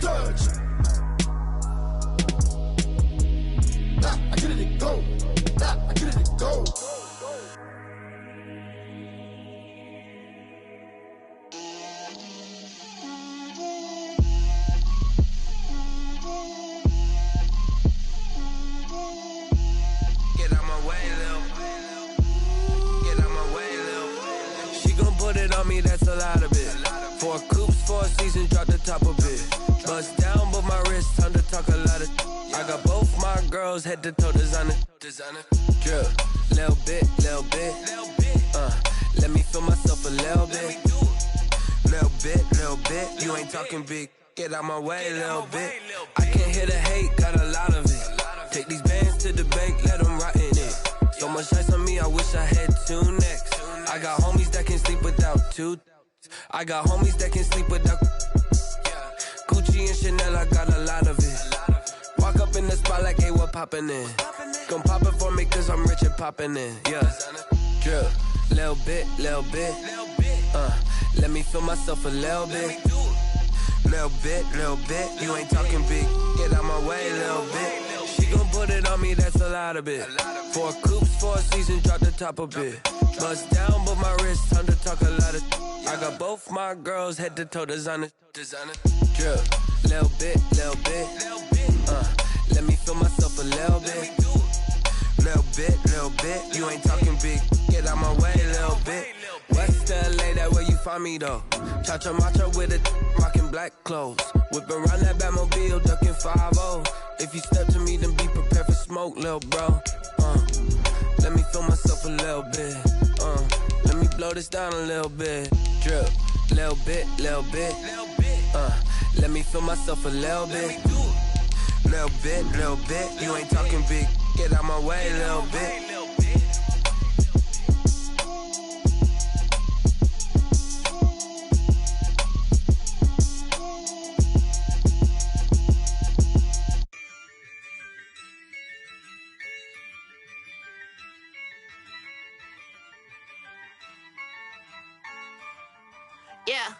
touch. I get it go. I get it go. Get out my way, Lil. Get out my way, Lil. She gon' put it on me, that's a lot of it. 4 coops, 4 seasons, drop the top of it. Bust down, but my wrist, time to talk a lot of. I got both my girls, head to toe designer. Drip, little bit. Let me feel myself a little bit. Little bit. You ain't talking big. Get out my way, little bit. I can't hear the hate, got a lot of it. Take these bands to the bank, let them rot in it. So much ice on me, I wish I had 2 necks. I got homies that can sleep without 2. I got homies that can sleep without Gucci and Chanel, I got a lot of it. Walk up in the spot like, hey, what poppin' in? Gon' pop it for me cause I'm rich and poppin' in, yeah. Drip, little bit. Let me feel myself a little bit. Little bit. You ain't talking big. Get out my way, little bit. She gon' put it on me, that's a lot of it. 4 coops, 4 seasons, drop the top of it. Bust down, but my wrist, time to talk a lot of. I got both my girls, head to toe designer. Drip, little bit. Let me feel myself a little bit. Little bit. You ain't talking big. Get out my way, little bit. West LA, that where you find me though. Cha-cha matcha with it, rockin' black clothes. Whippin' around that Batmobile, duckin' 5-0. If you step to me, then be prepared for smoke, lil' bro. Let me feel myself a little bit. Let me blow this down a little bit. Drip, little bit. Let me feel myself a little bit. Little bit. You ain't talking big. Get out my way, little bit. Yeah,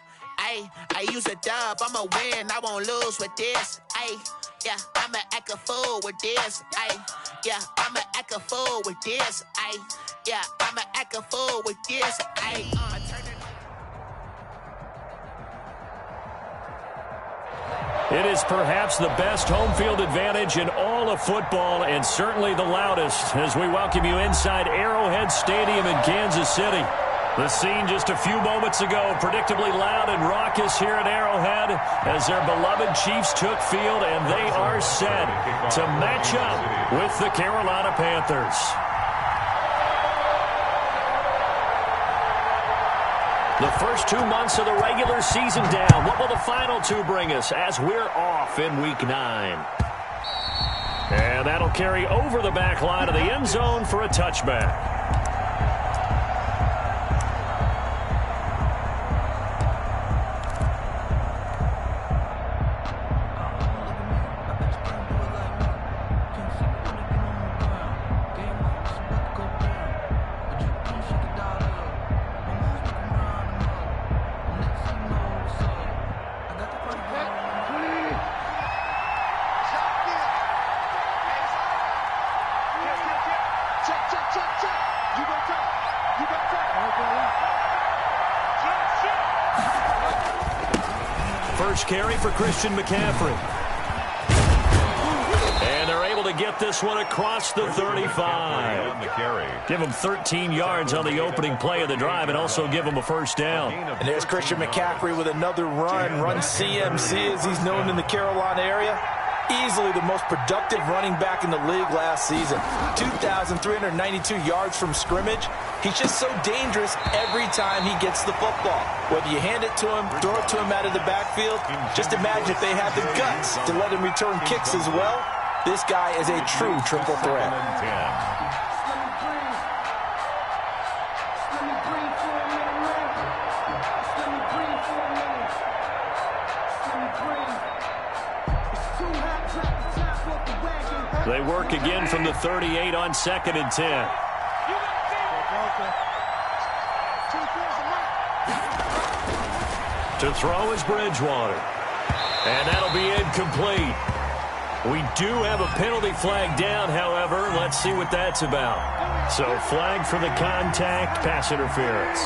I use a dub, I'ma win, I won't lose with this. Yeah, I'ma act a fool with this. Yeah, I'ma act a fool with this. Yeah, I'ma act a fool with this. It is perhaps the best home field advantage in all of football, and certainly the loudest, as we welcome you inside Arrowhead Stadium in Kansas City. The scene just a few moments ago, predictably loud and raucous here at Arrowhead as their beloved Chiefs took field, and they are set to match up with the Carolina Panthers. The first 2 months of the regular season down. What will the final 2 bring us as we're off in Week 9? And that'll carry over the back line of the end zone for a touchback. First carry for Christian McCaffrey. And they're able to get this one across the 35. Give him 13 yards on the opening play of the drive and also give him a first down. And there's Christian McCaffrey with another run CMC as he's known in the Carolina area. Easily the most productive running back in the league last season. 2,392 yards from scrimmage. He's just so dangerous every time he gets the football. Whether you hand it to him, throw it to him out of the backfield, just imagine if they had the guts to let him return kicks as well. This guy is a true triple threat. They work again from the 38 on 2nd and 10. To throw is Bridgewater. And that'll be incomplete. We do have a penalty flag down, however. Let's see what that's about. So flag for the contact, pass interference.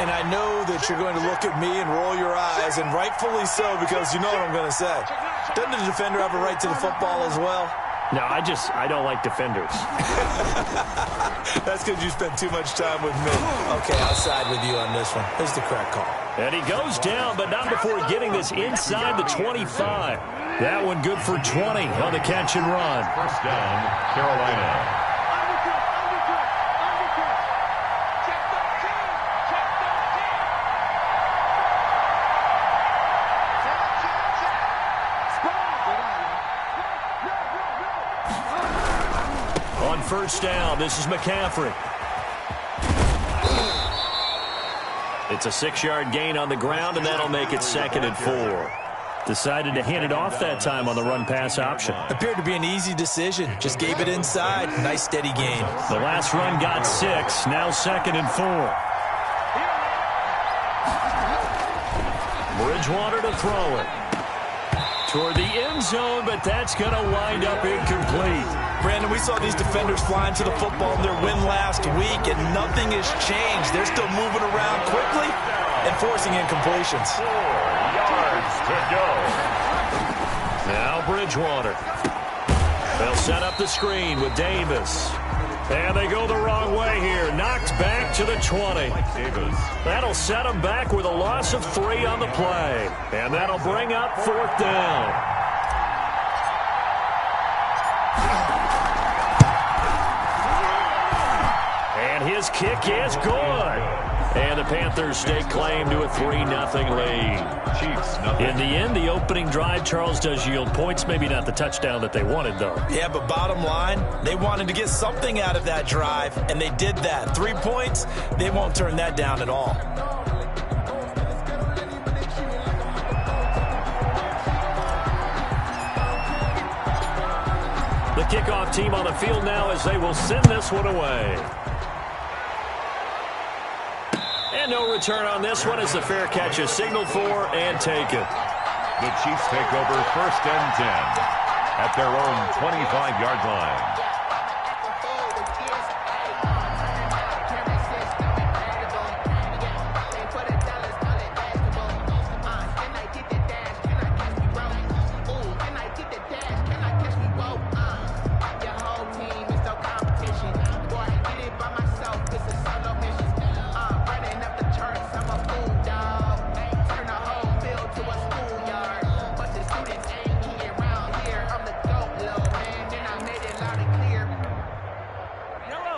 And I know that you're going to look at me and roll your eyes, and rightfully so, because you know what I'm going to say. Doesn't the defender have a right to the football as well? No, I don't like defenders. That's because you spent too much time with me. Okay, I'll side with you on this one. Here's the correct call. And he goes down, but not before getting this inside the 25. That one good for 20 on the catch and run. First down, Carolina. On first down, this is McCaffrey. It's a 6-yard gain on the ground, and that'll make it 2nd and 4. Decided to hand it off that time on the run-pass option. Appeared to be an easy decision. Just gave it inside. Nice, steady gain. The last run got 6. Now 2nd and 4. Bridgewater to throw it. Toward the end zone, but that's going to wind up incomplete. Brandon, we saw these defenders flying to the football in their win last week, and nothing has changed. They're still moving around quickly and forcing incompletions. 4 yards to go. Now Bridgewater. They'll set up the screen with Davis. And they go the wrong way here. Knocked back to the 20. Davis. That'll set them back with a loss of 3 on the play. And that'll bring up 4th down. And his kick is good. And the Panthers stake claim to a 3-0 lead. Chiefs, nothing. In the end, the opening drive, Charles, does yield points. Maybe not the touchdown that they wanted, though. Yeah, but bottom line, they wanted to get something out of that drive, and they did that. 3 points, they won't turn that down at all. The kickoff team on the field now as they will send this one away. And no return on this one as the fair catch is signaled for and taken. The Chiefs take over 1st and 10 at their own 25-yard line.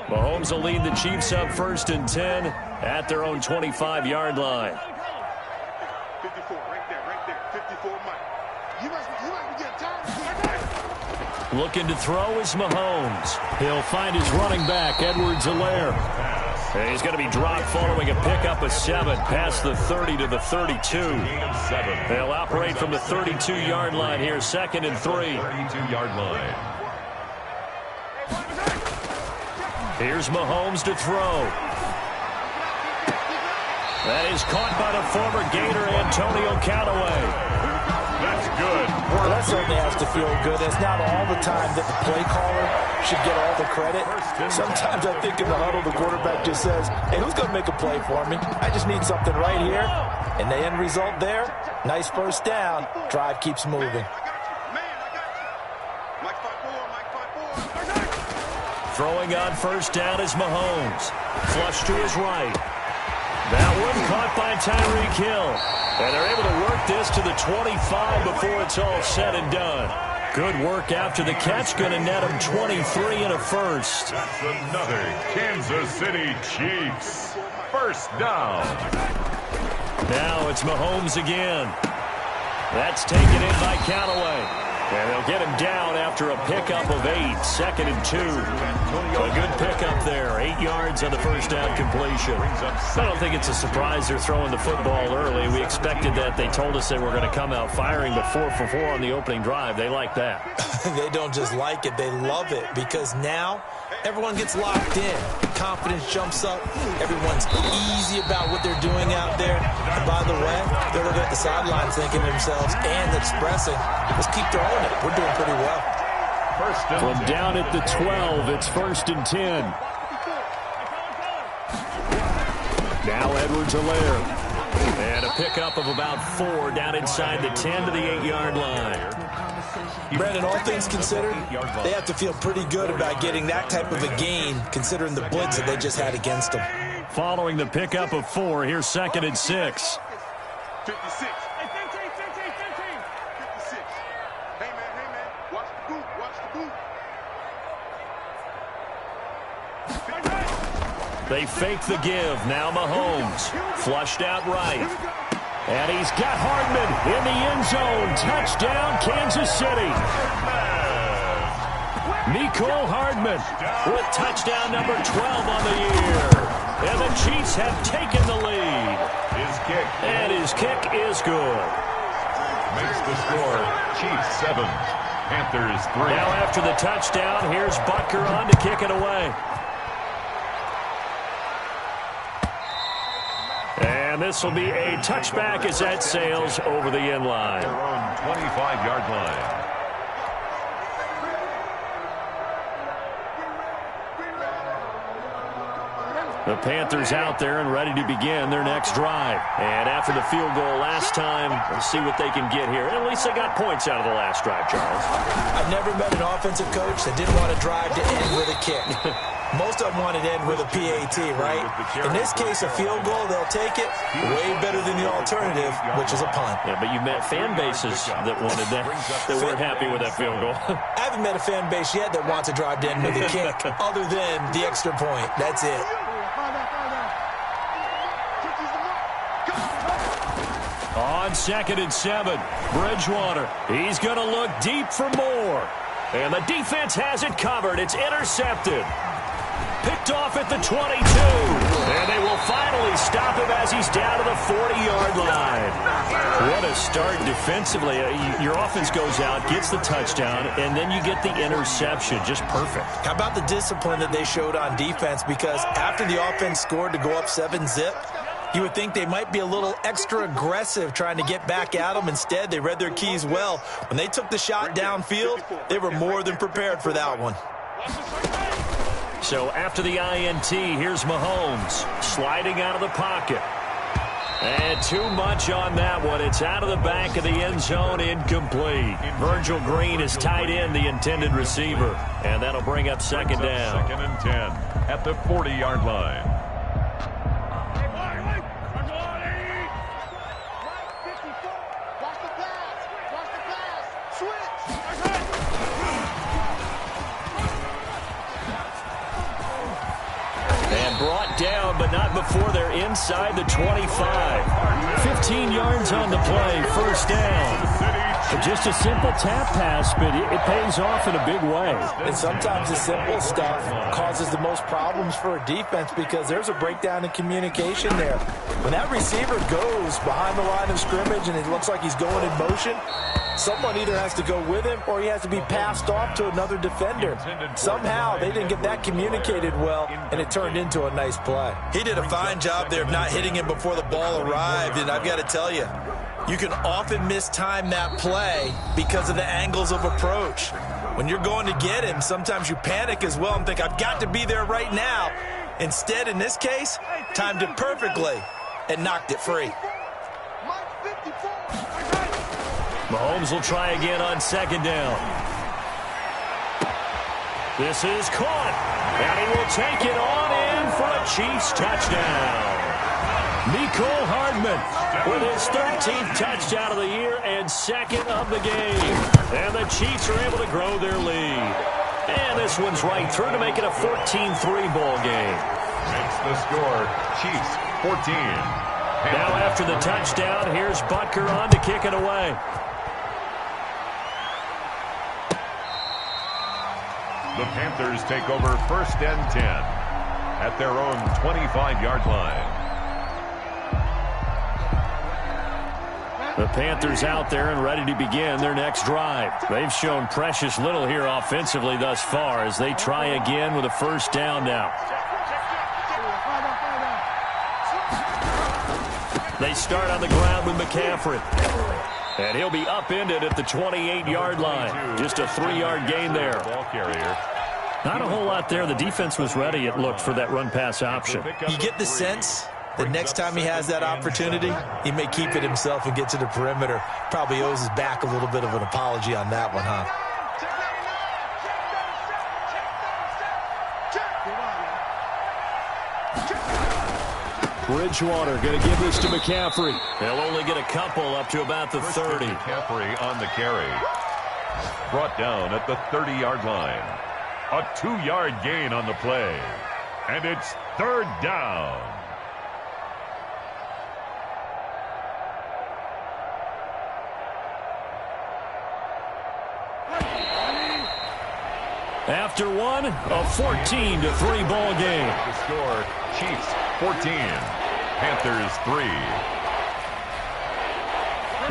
Mahomes will lead the Chiefs up 1st and 10 at their own 25-yard line. 54, right there, 54, Mike. You must be getting tired. Looking to throw is Mahomes. He'll find his running back, Edwards-Helaire. And he's going to be dropped following a pickup of 7 past the 30 to the 32. They'll operate from the 32-yard line here, 2nd and 3. 32-yard line. Here's Mahomes to throw. That is caught by the former Gator, Antonio Callaway. That's good. Well, that certainly has to feel good. It's not all the time that the play caller should get all the credit. Sometimes I think in the huddle, the quarterback just says, hey, who's going to make a play for me? I just need something right here. And the end result there, nice 1st down. Drive keeps moving. Throwing on 1st down is Mahomes. Flush to his right. That one caught by Tyreek Hill. And they're able to work this to the 25 before it's all said and done. Good work after the catch. Going to net him 23 and a 1st. That's another Kansas City Chiefs 1st down. Now it's Mahomes again. That's taken in by Callaway. And they'll get him down after a pickup of 8, 2nd and 2. A good pickup there, 8 yards on the 1st down completion. I don't think it's a surprise they're throwing the football early. We expected that. They told us they were going to come out firing, but 4 for 4 on the opening drive. They like that. They don't just like it, they love it, because now everyone gets locked in. confidence jumps up. Everyone's easy about what they're doing out there. And by the way, they're looking at the sidelines thinking to themselves and expressing, let's keep throwing it. We're doing pretty well. From down at the 12, it's 1st and 10. Now Edwards-Helaire. And a pickup of about 4 down inside the 10 to the 8-yard line. Brandon, all things considered, they have to feel pretty good about getting that type of a gain considering the blitz that they just had against them. Following the pickup of 4, here's 2nd and 6. 56. Hey, 15. 56. Hey, man. Watch the boot. They fake the give. Now Mahomes. Flushed out right. And he's got Hardman in the end zone. Touchdown, Kansas City. Mecole Hardman with touchdown number 12 on the year. And the Chiefs have taken the lead. And his kick is good. Makes the score Chiefs 7, Panthers 3. Now after the touchdown, here's Butker on to kick it away. And this will be a touchback as that sails over the end line. Their own 25-yard line. The Panthers out there and ready to begin their next drive. And after the field goal last time, let's see what they can get here. At least they got points out of the last drive, Charles. I've never met an offensive coach that didn't want to drive to end with a kick. Most of them wanted to end with a PAT, right? In this case, a field goal, they'll take it. Way better than the alternative, which is a punt. Yeah, but you've met fan bases that wanted that weren't happy with that field goal. I haven't met a fan base yet that wants to drive to end with a kick, other than the extra point. That's it. On 2nd and 7, Bridgewater. He's going to look deep for more. And the defense has it covered. It's intercepted. Picked off at the 22. And they will finally stop him as he's down to the 40-yard line. What a start defensively. Your offense goes out, gets the touchdown, and then you get the interception. Just perfect. How about the discipline that they showed on defense? Because after the offense scored to go up 7-zip, you would think they might be a little extra aggressive trying to get back at them. Instead, they read their keys well. When they took the shot downfield, they were more than prepared for that one. So after the INT, here's Mahomes sliding out of the pocket. And too much on that one. It's out of the back of the end zone, incomplete. Virgil Green is tied in, the intended receiver. And that'll bring up 2nd down. 2nd and 10 at the 40-yard line. Brought down, but not before they're inside the 25. 15 yards on the play, 1st down. Just a simple tap pass, but it pays off in a big way. And sometimes the simple stuff causes the most problems for a defense because there's a breakdown in communication there. When that receiver goes behind the line of scrimmage and it looks like he's going in motion, someone either has to go with him or he has to be passed off to another defender. Somehow they didn't get that communicated well, and it turned into a nice play. He did a fine job there of not hitting him before the ball arrived, and I've got to tell you, you can often mistime that play because of the angles of approach. When you're going to get him, sometimes you panic as well and think, I've got to be there right now. Instead, in this case, timed it perfectly and knocked it free. Mahomes will try again on 2nd down. This is caught, and he will take it on in for a Chiefs touchdown. Mecole Hardman with his 13th touchdown of the year and 2nd of the game. And the Chiefs are able to grow their lead. And this one's right through to make it a 14-3 ball game. Makes the score Chiefs 14. Now after the touchdown, here's Butker on to kick it away. The Panthers take over 1st and 10 at their own 25-yard line. The Panthers out there and ready to begin their next drive. They've shown precious little here offensively thus far as they try again with a 1st down now. They start on the ground with McCaffrey. And he'll be upended at the 28-yard line. Just a 3-yard gain there. Ball carrier. Not a whole lot there. The defense was ready, it looked, for that run-pass option. You get the sense that next time he has that opportunity, he may keep it himself and get to the perimeter. Probably owes his back a little bit of an apology on that one, huh? Bridgewater going to give this to McCaffrey. They'll only get a couple up to about the 30. McCaffrey on the carry. Brought down at the 30-yard line. A 2-yard gain on the play. And it's third down. After one, a 14-3 ball game. The score, Chiefs 14, Panthers 3.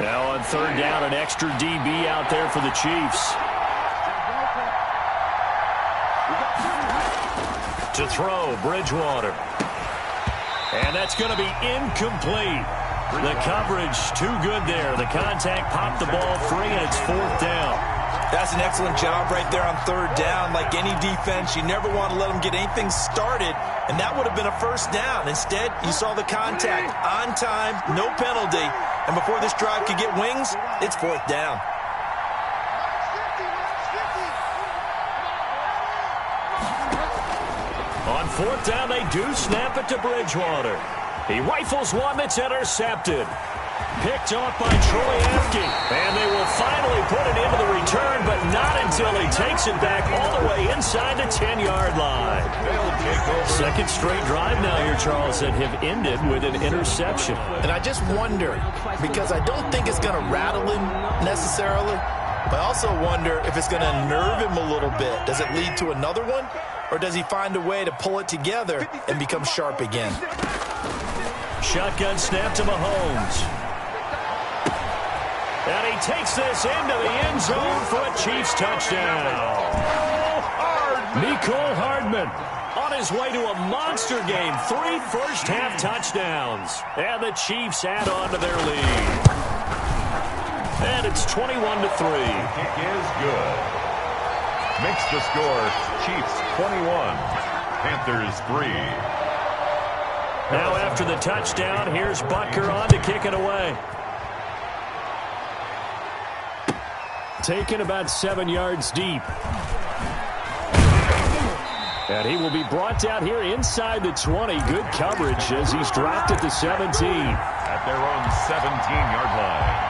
Now on third down, an extra DB out there for the Chiefs. To throw, Bridgewater. And that's going to be incomplete. The coverage too good there. The contact popped the ball free, and it's fourth down. That's an excellent job right there on third down. Like any defense, you never want to let them get anything started, and that would have been a first down. Instead, you saw the contact on time, no penalty, and before this drive could get wings, it's fourth down. On fourth down, they do snap it to Bridgewater. He rifles one that's intercepted. Picked off by Troy Apke. And they will finally put it into the return, but not until he takes it back all the way inside the 10-yard line. Second straight drive now here, Charles, that have ended with an interception. And I just wonder, because I don't think it's going to rattle him necessarily, but I also wonder if it's going to nerve him a little bit. Does it lead to another one? Or does he find a way to pull it together and become sharp again? Shotgun snap to Mahomes. And he takes this into the end zone for a Chiefs touchdown. Mecole Hardman on his way to a monster game. 3 first-half touchdowns. And the Chiefs add on to their lead. And it's 21-3. Kick is good. Makes the score Chiefs 21, Panthers 3. Now after the touchdown, here's Butker on to kick it away. Taken about 7 yards deep. And he will be brought down here inside the 20. Good coverage as he's dropped at the 17. At their own 17-yard line.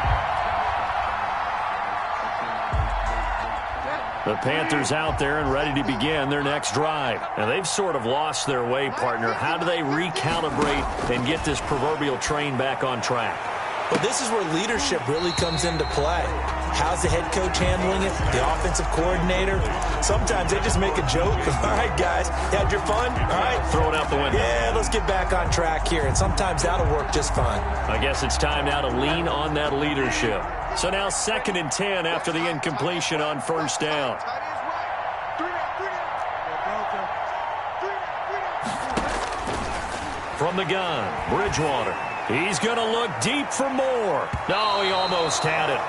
The Panthers out there and ready to begin their next drive. And they've sort of lost their way, partner. How do they recalibrate and get this proverbial train back on track? Well, this is where leadership really comes into play. How's the head coach handling it? The offensive coordinator? Sometimes they just make a joke. All right, guys, you had your fun? All right. Throw it out the window. Yeah, let's get back on track here. And sometimes that'll work just fine. I guess it's time now to lean on that leadership. So now 2nd and 10 after the incompletion on first down. From the gun, Bridgewater. He's going to look deep for more. No, he almost had it.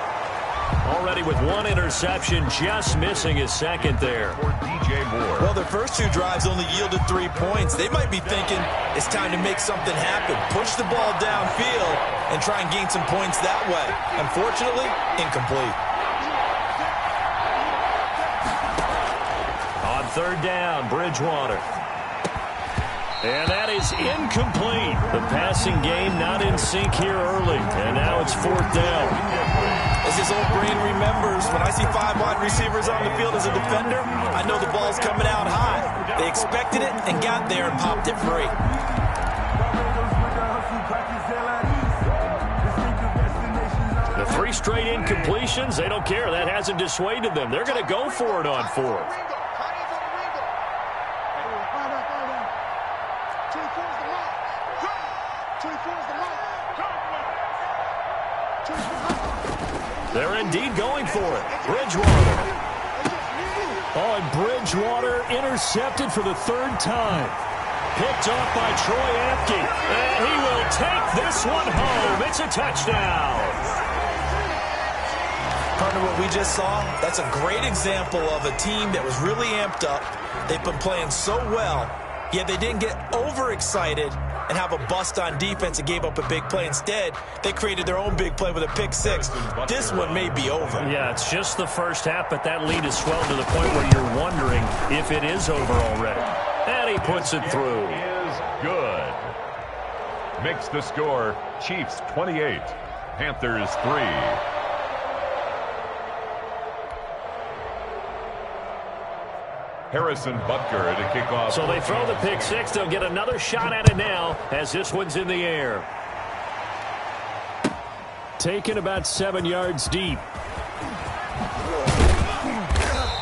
Already with one interception, just missing his second there. For DJ Moore. Well, their first 2 drives only yielded 3 points. They might be thinking it's time to make something happen. Push the ball downfield and try and gain some points that way. Unfortunately, incomplete. On third down, Bridgewater. And that is incomplete. The passing game not in sync here early. And now it's fourth down. As his old brain remembers, when I see 5 wide receivers on the field as a defender, I know the ball's coming out high. They expected it and got there and popped it free. The 3 straight incompletions, they don't care. That hasn't dissuaded them. They're going to go for it on fourth. They're indeed going for it. Bridgewater. Oh, and Bridgewater intercepted for the 3rd time. picked off by Troy Apke. And he will take this one home. It's a touchdown. Partner, what we just saw, that's a great example of a team that was really amped up. They've been playing so well, yet they didn't get overexcited and have a bust on defense and gave up a big play. Instead, they created their own big play with a pick six. This one may be over. Yeah, it's just the first half, but that lead has swelled to the point where you're wondering if it is over already. And he puts it through. Is good. Makes the score Chiefs 28, Panthers 3. Harrison Butker to kick off. So they throw the pick six. They'll get another shot at it now as this one's in the air. Taken about 7 yards deep.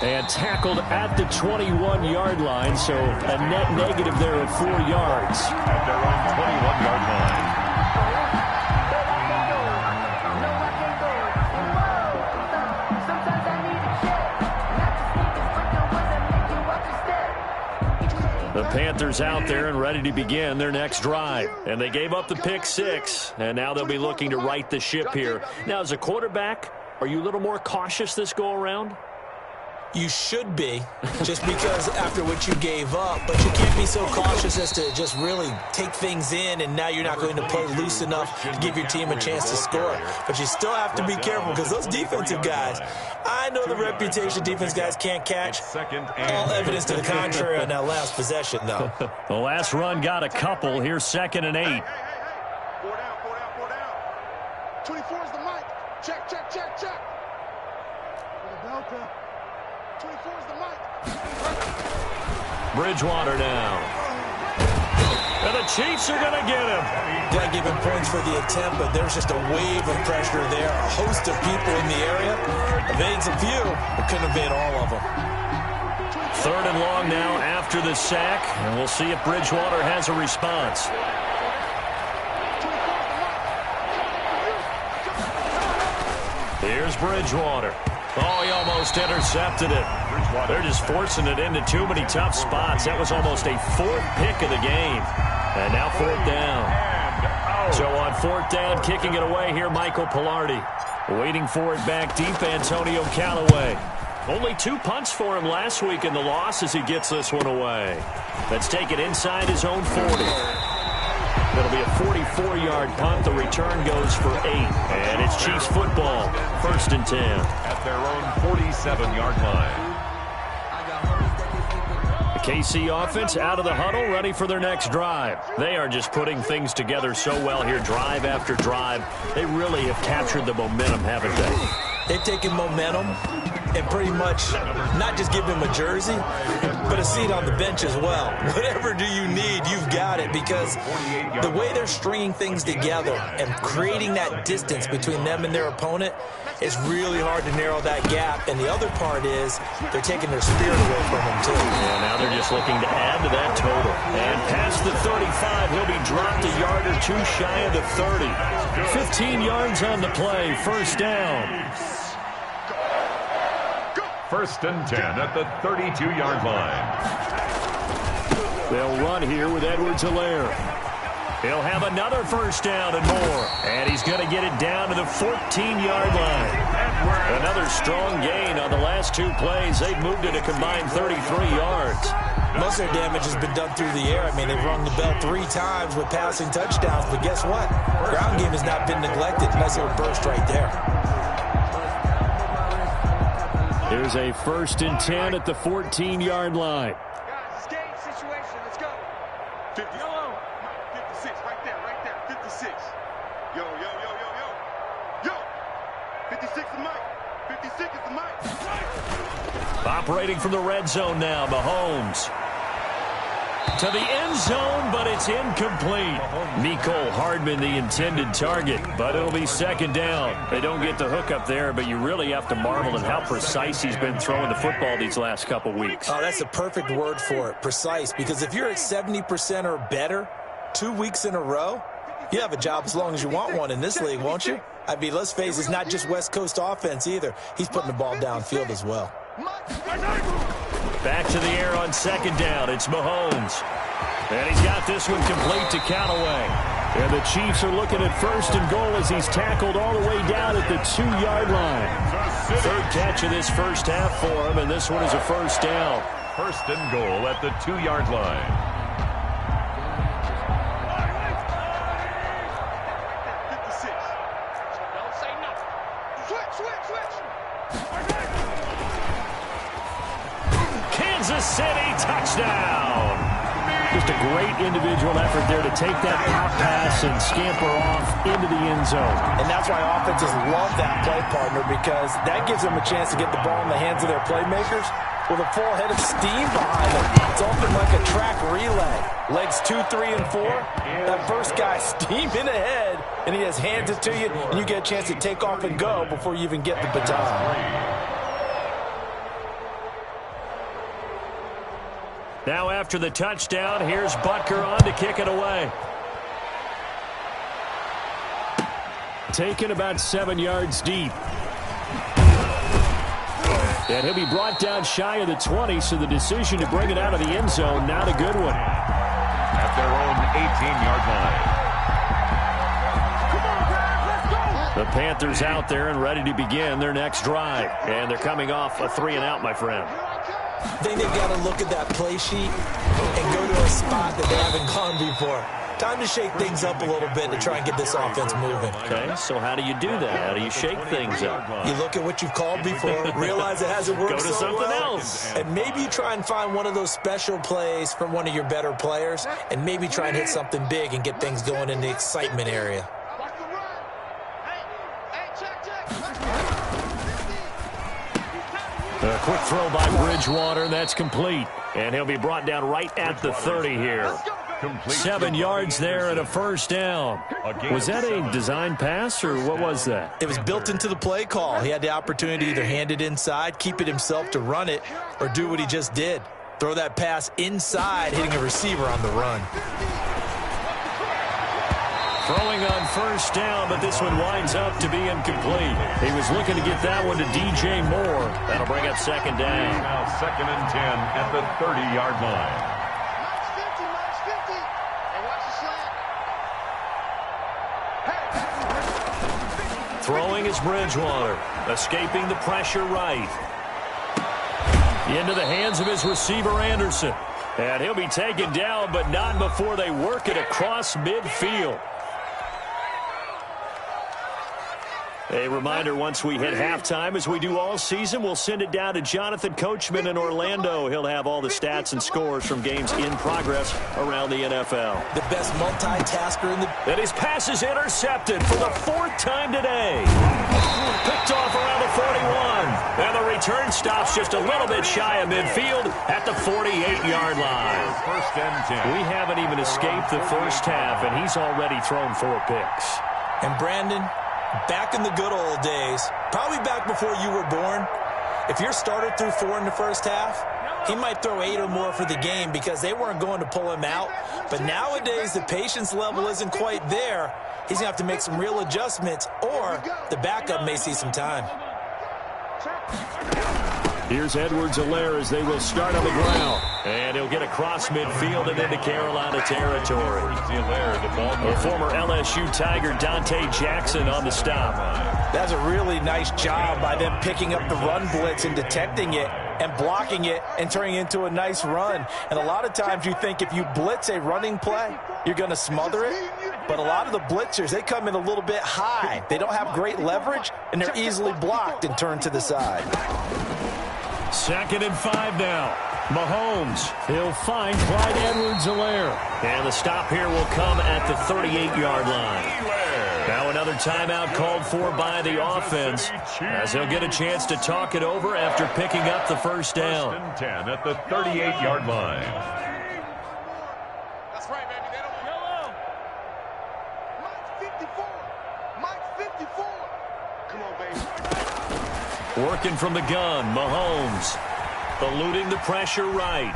And tackled at the 21-yard line, so a net negative there of 4 yards. At their own 21-yard line. The Panthers out there and ready to begin their next drive. And they gave up the pick six, and now they'll be looking to right the ship here. Now, as a quarterback, are you a little more cautious this go-around? You should be, just because after what you gave up, but you can't be so cautious as to just really take things in, and now you're not going to play loose enough to give your team a chance to score. But you still have to be careful because those defensive guys, I know the reputation defense guys can't catch. All evidence to the contrary on that last possession, though. The last run got a couple. Here's 2nd and 8. 4 down, 4 down. 24 is the mic. Check. Delta. 24 is the mic. Bridgewater now. And the Chiefs are going to get him. Got to give him points for the attempt, but there's just a wave of pressure there. A host of people in the area. Evades a few, but couldn't evade all of them. 3rd and long now after the sack, and we'll see if Bridgewater has a response. Here's Bridgewater. Oh, he almost intercepted it. They're just forcing it into too many tough spots. That was almost a 4th pick of the game. And now 4th down. So on 4th down, kicking it away here, Michael Pilardi. Waiting for it back deep, Antonio Callaway. Only 2 punts for him last week in the loss as he gets this one away. Let's take it inside his own 40. It'll be a 44-yard punt. The return goes for 8. And it's Chiefs football. 1st and 10. At their own 47-yard line. The KC offense out of the huddle, ready for their next drive. They are just putting things together so well here, drive after drive. They really have captured the momentum, haven't they? They've taken momentum and pretty much not just give him a jersey, but a seat on the bench as well. Whatever do you need, you've got it, because the way they're stringing things together and creating that distance between them and their opponent, it's really hard to narrow that gap. And the other part is they're taking their spirit away from them, too. And now they're just looking to add to that total. And past the 35, he'll be dropped a yard or two shy of the 30. 15 yards on the play, 1st down. 1st and 10 at the 32-yard line. They'll run here with Edwards-Helaire. He'll have another 1st down and more. And he's going to get it down to the 14-yard line. Another strong gain on the last 2 plays. They've moved it a combined 33 yards. Most of their damage has been done through the air. I mean, they've rung the bell 3 times with passing touchdowns. But guess what? Ground game has not been neglected. Nice little burst right there. Here's a 1st and 10 at the 14-yard line. Guys, escape situation. Let's go. 50. 56, right there. 56. Yo. 56 is the mic. 56 is the mic. Operating from the red zone now, Mahomes. To the end zone, but it's incomplete. Mecole Hardman, the intended target, but it'll be 2nd down. They don't get the hook up there, but you really have to marvel at how precise he's been throwing the football these last couple weeks. Oh, that's a perfect word for it, precise, because if you're at 70% or better 2 weeks in a row, you have a job as long as you want one in this league, won't you? I mean, let's face it, it's not just West Coast offense either. He's putting the ball downfield as well. Back to the air on 2nd down. It's Mahomes. And he's got this one complete to Callaway. And the Chiefs are looking at 1st and goal as he's tackled all the way down at the 2-yard line. 3rd catch of this first half for him, and this one is a 1st down. 1st and goal at the 2-yard line. Kansas City touchdown. Just a great individual effort there to take that pop pass and scamper off into the end zone. And that's why offenses love that play partner, because that gives them a chance to get the ball in the hands of their playmakers with a full head of steam behind them. It's often like a track relay. Legs 2, 3, and 4. That first guy steaming ahead, and he has hands it to you, and you get a chance to take off and go before you even get the baton. Now after the touchdown, here's Butker on to kick it away. Taken about 7 yards deep. And he'll be brought down shy of the 20, so the decision to bring it out of the end zone, not a good one. At their own 18-yard line. The Panthers out there and ready to begin their next drive. And they're coming off a 3-and-out, my friend. I think they've got to look at that play sheet and go to a spot that they haven't gone before. Time to shake things up a little bit to try and get this offense moving. Okay, so how do you do that? How do you shake things up? You look at what you've called before, realize it hasn't worked Go to so something well, else. and maybe you try and find one of those special plays from one of your better players, and maybe try and hit something big and get things going in the excitement area. A quick throw by Bridgewater. That's complete. And he'll be brought down right at the 30 here. 7 yards there and a 1st down. Was that a design pass, or what was that? It was built into the play call. He had the opportunity to either hand it inside, keep it himself to run it, or do what he just did. Throw that pass inside, hitting a receiver on the run. Throwing on 1st down, but this one winds up to be incomplete. He was looking to get that one to DJ Moore. That'll bring up 2nd down. Now 2nd and 10 at the 30-yard line. Throwing is Bridgewater, escaping the pressure right. Into the hands of his receiver, Anderson. And he'll be taken down, but not before they work it across midfield. A reminder, once we hit halftime, as we do all season, we'll send it down to Jonathan Coachman in Orlando. He'll have all the stats and scores from games in progress around the NFL. The best multitasker in the... And his pass is intercepted for the 4th time today. Picked off around the 41. And the return stops just a little bit shy of midfield at the 48-yard line. 1st and 10. We haven't even escaped the first half, and he's already thrown 4 picks. And Brandon, back in the good old days, probably back before you were born, if your starter threw 4 in the first half, he might throw 8 or more for the game because they weren't going to pull him out. But nowadays, the patience level isn't quite there. He's going to have to make some real adjustments, or the backup may see some time. Here's Edwards-Helaire as they will start on the ground. And he'll get across midfield and into Carolina territory. The former LSU Tiger Dante Jackson on the stop. That's a really nice job by them picking up the run blitz and detecting it and blocking it and turning it into a nice run. And a lot of times you think if you blitz a running play, you're going to smother it. But a lot of the blitzers, they come in a little bit high. They don't have great leverage, and they're easily blocked and turned to the side. 2nd and 5 now. Mahomes, he'll find Clyde Edwards-Helaire. And the stop here will come at the 38-yard line. Now another timeout called for by the offense, as he'll get a chance to talk it over after picking up the 1st down. 1st and 10 at the 38-yard line. That's right, baby. They don't want Mike 54. Mike 54. Come on, baby. Working from the gun, Mahomes. Eluding the pressure right.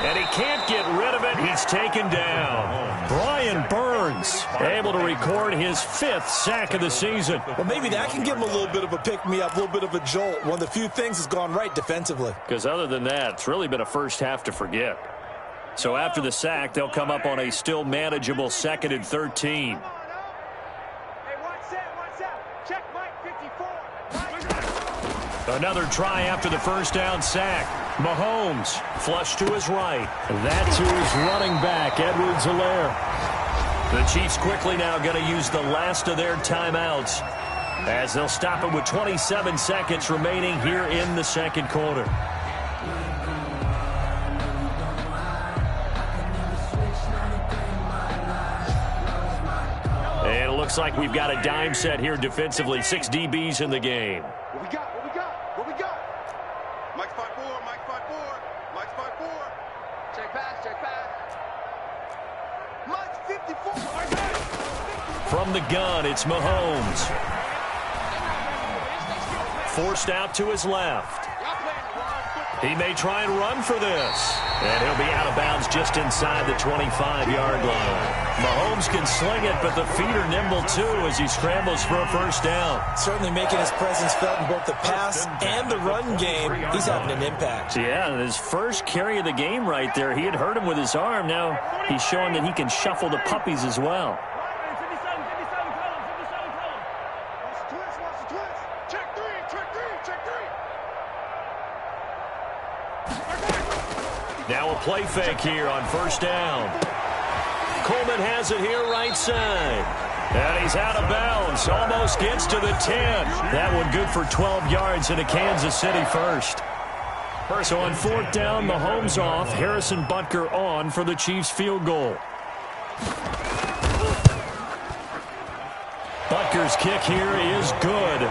And he can't get rid of it. He's taken down. Brian Burns able to record his 5th sack of the season. Well, maybe that can give him a little bit of a pick-me-up, a little bit of a jolt. One of the few things that's gone right defensively. Because other than that, it's really been a first half to forget. So after the sack, they'll come up on a still manageable 2nd and 13. Another try after the first down sack. Mahomes flush to his right. That to his running back, Edwards-Helaire. The Chiefs quickly now going to use the last of their timeouts as they'll stop it with 27 seconds remaining here in the second quarter. And it looks like we've got a dime set here defensively. 6 DBs in the game. What we got? What we got? What we got? Mike's 5-4. Mike's 5-4. Mike's 5-4. Check pass. Check pass. Mike's 54. From the gun, it's Mahomes. Forced out to his left. He may try and run for this. And he'll be out of bounds just inside the 25-yard line. Mahomes can sling it, but the feet are nimble too as he scrambles for a first down. Certainly making his presence felt in both the pass and the run game. He's having an impact. Yeah, his first carry of the game right there. He had hurt him with his arm. Now he's showing that he can shuffle the puppies as well. Now a play fake here on first down. Coleman has it here right side. And he's out of bounds. Almost gets to the 10. That one good for 12 yards in a Kansas City first. So on 4th down, Mahomes off. Harrison Butker on for the Chiefs field goal. Butker's kick here is good.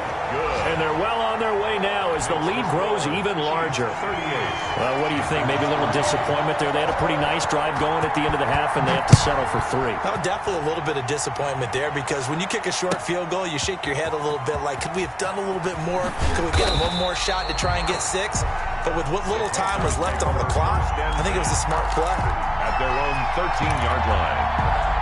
And they're well on their way now as the lead grows even larger. Well, what do you think? Maybe a little disappointment there. They had a pretty nice drive going at the end of the half, and they have to settle for 3. Oh, definitely a little bit of disappointment there because when you kick a short field goal, you shake your head a little bit like, could we have done a little bit more? Could we get one more shot to try and get 6? But with what little time was left on the clock, I think it was a smart play. At their own 13-yard line.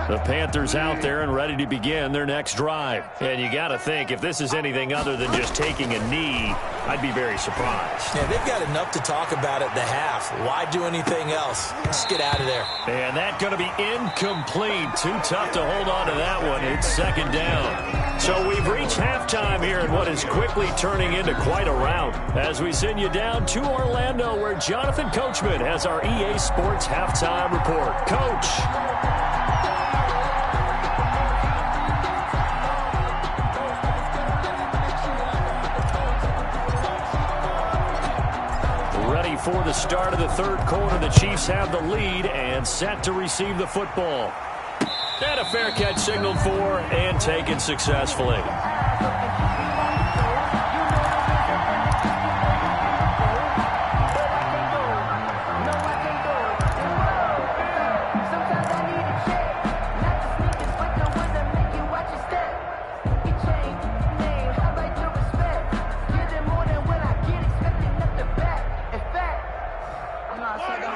The Panthers out there and ready to begin their next drive. And you got to think, if this is anything other than just taking a knee, I'd be very surprised. Yeah, they've got enough to talk about at the half. Why do anything else? Just get out of there. And that's going to be incomplete. Too tough to hold on to that one. It's 2nd down. So we've reached halftime here in what is quickly turning into quite a rout. As we send you down to Orlando, where Jonathan Coachman has our EA Sports halftime report. Coach. For the start of the 3rd quarter, the Chiefs have the lead and set to receive the football. And a fair catch signaled for and taken successfully.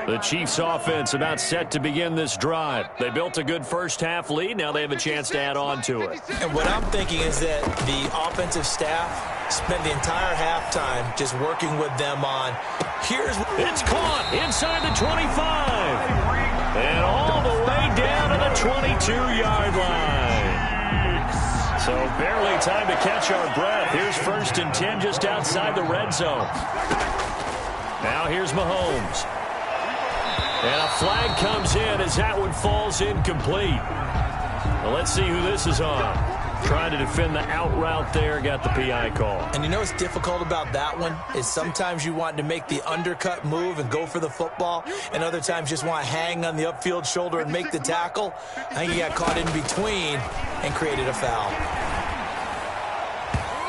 The Chiefs offense about set to begin this drive. They built a good first half lead. Now they have a chance to add on to it. And what I'm thinking is that the offensive staff spent the entire halftime just working with them on it's caught inside the 25 and all the way down to the 22-yard line. So barely time to catch our breath. Here's 1st and 10 just outside the red zone. Now here's Mahomes. And a flag comes in as that one falls incomplete. Well, let's see who this is on. Trying to defend the out route there, got the PI call. And you know what's difficult about that one is sometimes you want to make the undercut move and go for the football, and other times just want to hang on the upfield shoulder and make the tackle. I think he got caught in between and created a foul.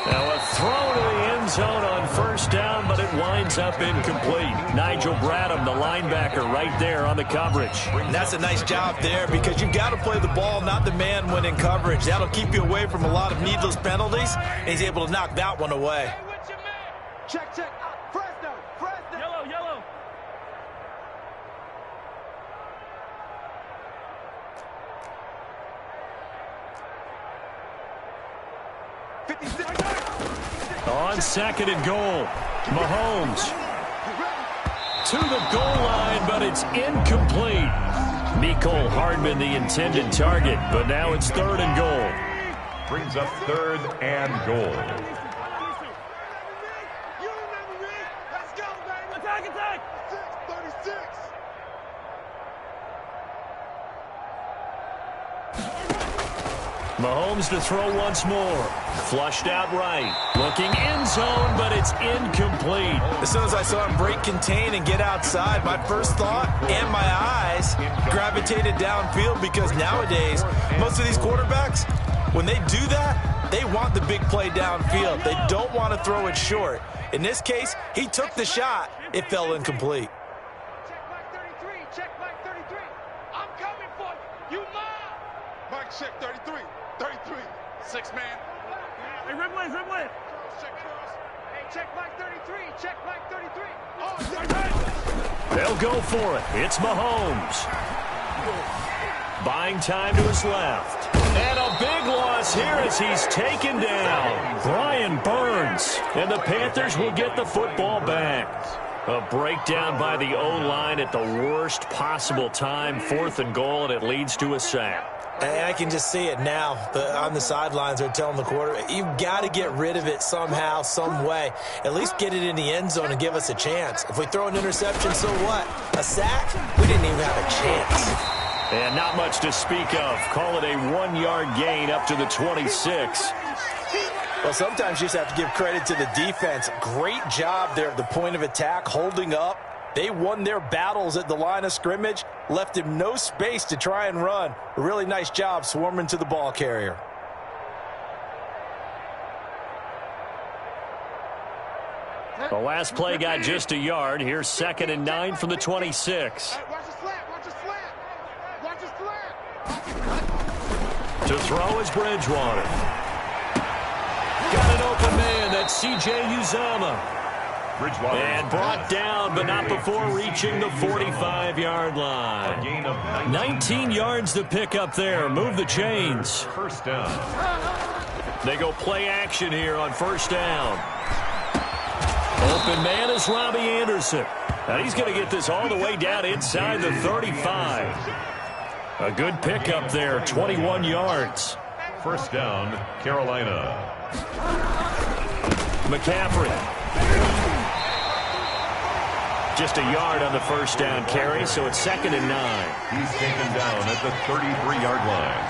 Now a throw to the end zone on first down, but it winds up incomplete. Nigel Bradham, the linebacker, right there on the coverage. And that's a nice job there because you've got to play the ball, not the man when in coverage. That'll keep you away from a lot of needless penalties, and he's able to knock that one away. Check, check. Fresno, Fresno. Yellow, yellow. On second and goal, Mahomes to the goal line, but it's incomplete. Mecole Hardman the intended target, but now it's third and goal. Brings up third and goal. Mahomes to throw once more. Flushed out right. Looking end zone, but it's incomplete. As soon as I saw him break contain and get outside, my first thought and my eyes gravitated downfield, because nowadays, most of these quarterbacks, when they do that, they want the big play downfield. They don't want to throw it short. In this case, he took the shot. It fell incomplete. Check Mike 33. Check Mike 33. I'm coming for you. You mine. Mike, check 33. 33. 6-man. Hey, Ridley. Check cross. Hey, check Mike 33. Check Mike 33. Oh, they'll go for it. It's Mahomes. Buying time to his left. And a big loss here as he's taken down. Brian Burns. And the Panthers will get the football back. A breakdown by the O-line at the worst possible time. 4th and goal, and it leads to a sack. And I can just see it now. On the sidelines, they're telling the quarterback, you've got to get rid of it somehow, some way. At least get it in the end zone and give us a chance. If we throw an interception, so what? A sack? We didn't even have a chance. And not much to speak of. Call it a 1-yard gain up to the 26. Well, sometimes you just have to give credit to the defense. Great job there at the point of attack, holding up. They won their battles at the line of scrimmage, left him no space to try and run. A really nice job swarming to the ball carrier. The last play got just a yard. Here's 2nd and 9 from the 26. watch the slant. Watch the slant. Watch the slant. To throw is Bridgewater. Got an open man. That's C.J. Uzomah. And brought down, but not before reaching the 45-yard line. 19 yards to pick up there. Move the chains. First down. They go play action here on first down. Open man is Robbie Anderson. Now he's going to get this all the way down inside the 35. A good pickup there, 21 yards. First down, Carolina. McCaffrey. Just a yard on the first down carry, so it's 2nd and 9. He's taken down at the 33-yard line.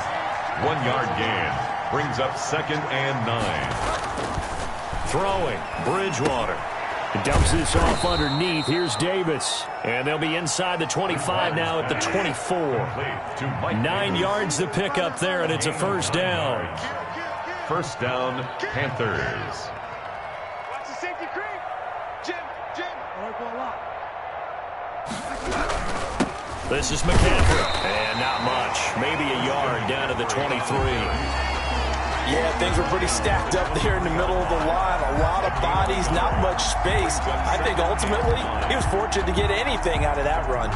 1-yard gain brings up 2nd and 9. Throwing, Bridgewater. Dumps this off underneath. Here's Davis. And they'll be inside the 25 now at the 24. 9 yards to pick up there, and it's a first down. First down, Panthers. Watch the safety creep. Jim. This is McCaffrey. And not much. Maybe a yard down to the 23. Yeah, things were pretty stacked up there in the middle of the line. A lot of bodies, not much space. I think ultimately he was fortunate to get anything out of that run.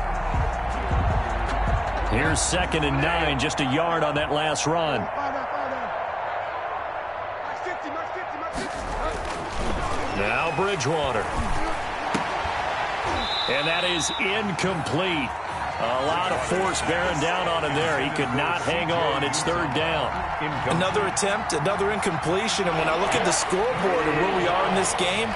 Here's 2nd and 9, just a yard on that last run. Now Bridgewater. And that is incomplete. A lot of force bearing down on him there. He could not hang on. It's 3rd down. Another attempt, another incompletion. And when I look at the scoreboard and where we are in this game,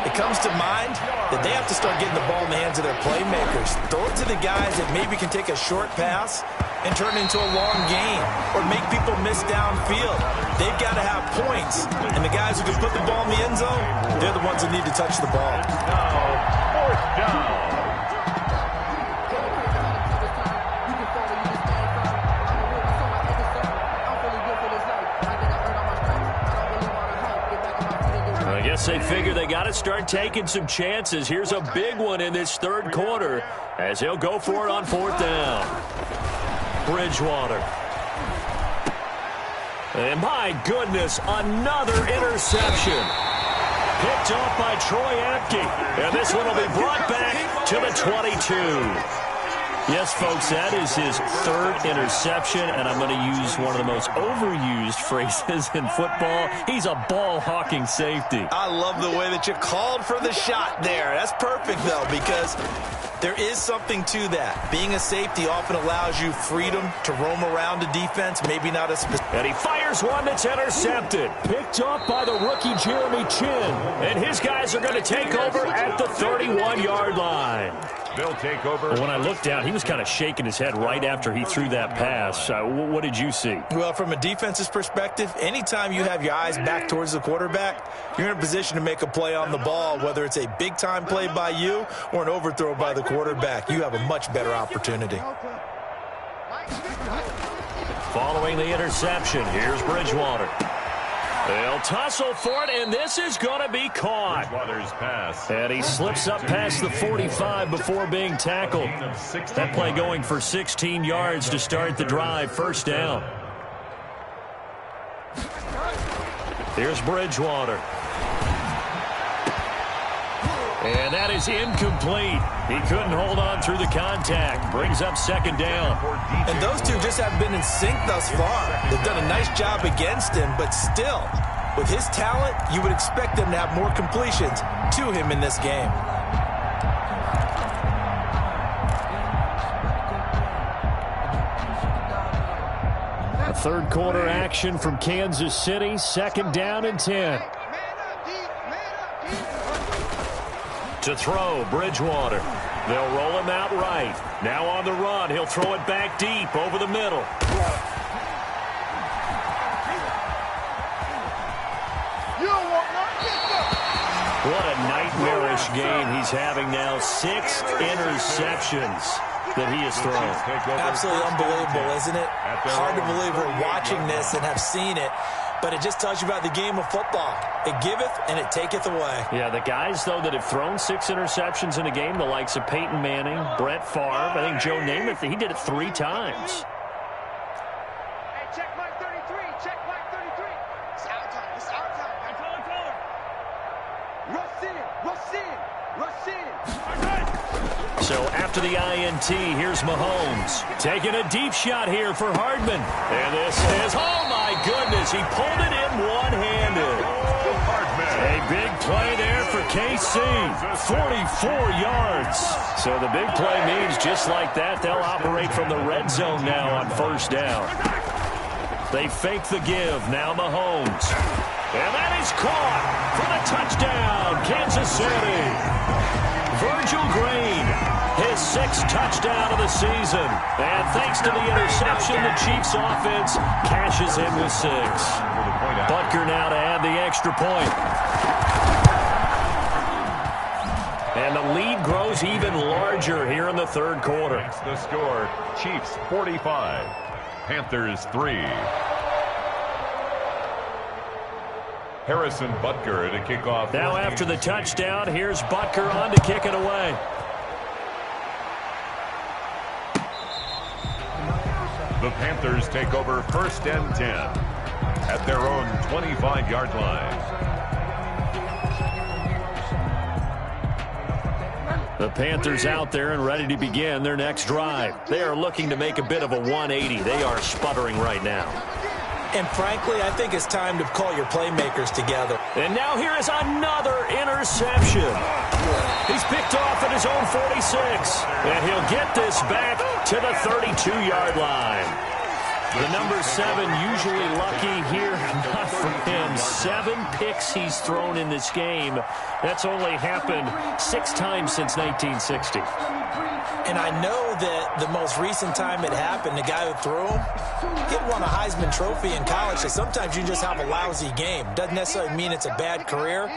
it comes to mind that they have to start getting the ball in the hands of their playmakers. Throw it to the guys that maybe can take a short pass and turn it into a long gain or make people miss downfield. They've got to have points. And the guys who can put the ball in the end zone, they're the ones that need to touch the ball. Now, 4th down. I guess they figure they got to start taking some chances. Here's a big one in this 3rd quarter as he'll go for it on 4th down. Bridgewater. And my goodness, another interception. Picked off by Troy Apke. And this one will be brought back to the 22. Yes, folks, that is his third interception, and I'm going to use one of the most overused phrases in football. He's a ball-hawking safety. I love the way that you called for the shot there. That's perfect, though, because there is something to that. Being a safety often allows you freedom to roam around a defense, maybe not a specific. And he fires one that's intercepted. Picked up by the rookie Jeremy Chin. And his guys are going to take over at the 31-yard line. They'll take over. When I looked down, he was kind of shaking his head right after he threw that pass. What did you see? Well, from a defense's perspective, anytime you have your eyes back towards the quarterback, you're in a position to make a play on the ball, whether it's a big-time play by you or an overthrow by the quarterback. You have a much better opportunity. Following the interception, here's Bridgewater. They'll tussle for it, and this is going to be caught. Bridgewater's pass. And he slips up past the 45 before being tackled. That play going for 16 yards to start the drive. First down. Here's Bridgewater. And that is incomplete. He couldn't hold on through the contact. Brings up second down. And those two just haven't been in sync thus far. They've done a nice job against him, but still, with his talent, you would expect them to have more completions to him in this game. A third quarter action from Kansas City. Second down and 10. To throw, Bridgewater. They'll roll him out right. Now on the run, he'll throw it back deep over the middle. What a nightmarish game he's having now. 6 interceptions that he has thrown. Absolutely unbelievable, isn't it? Hard to believe we're watching this and have seen it. But it just tells you about the game of football. It giveth and it taketh away. Yeah, the guys, though, that have thrown 6 interceptions in a game, the likes of Peyton Manning, Brett Favre, I think Joe Namath, he did it 3 times. Hey, check Mike 33. Check Mike 33. It's our time. It's our time. Rush in. Rush in. Rush in. So after the INT, here's Mahomes. Taking a deep shot here for Hardman. And this is, oh my goodness, he pulled it in one-handed. A big play there for KC. 44 yards. So the big play means just like that, they'll operate from the red zone now on first down. They fake the give. Now Mahomes. And that is caught for the touchdown, Kansas City. Virgil Green, his 6th touchdown of the season. And thanks to the interception, the Chiefs offense cashes in with 6. Butker now to add the extra point. And the lead grows even larger here in the third quarter. That's the score. Chiefs 45, Panthers 3. Harrison Butker to kick off. Now after the touchdown, here's Butker on to kick it away. The Panthers take over first and 10 at their own 25-yard line. The Panthers out there and ready to begin their next drive. They are looking to make a bit of a 180. They are sputtering right now. And frankly, I think it's time to call your playmakers together. And now here is another interception. He's picked off at his own 46. And he'll get this back to the 32-yard line. The number 7 usually lucky here. Not for him. 7 picks he's thrown in this game. That's only happened 6 times since 1960. And I know that the most recent time it happened, the guy who threw him, he had won a Heisman Trophy in college. So sometimes you just have a lousy game. Doesn't necessarily mean it's a bad career.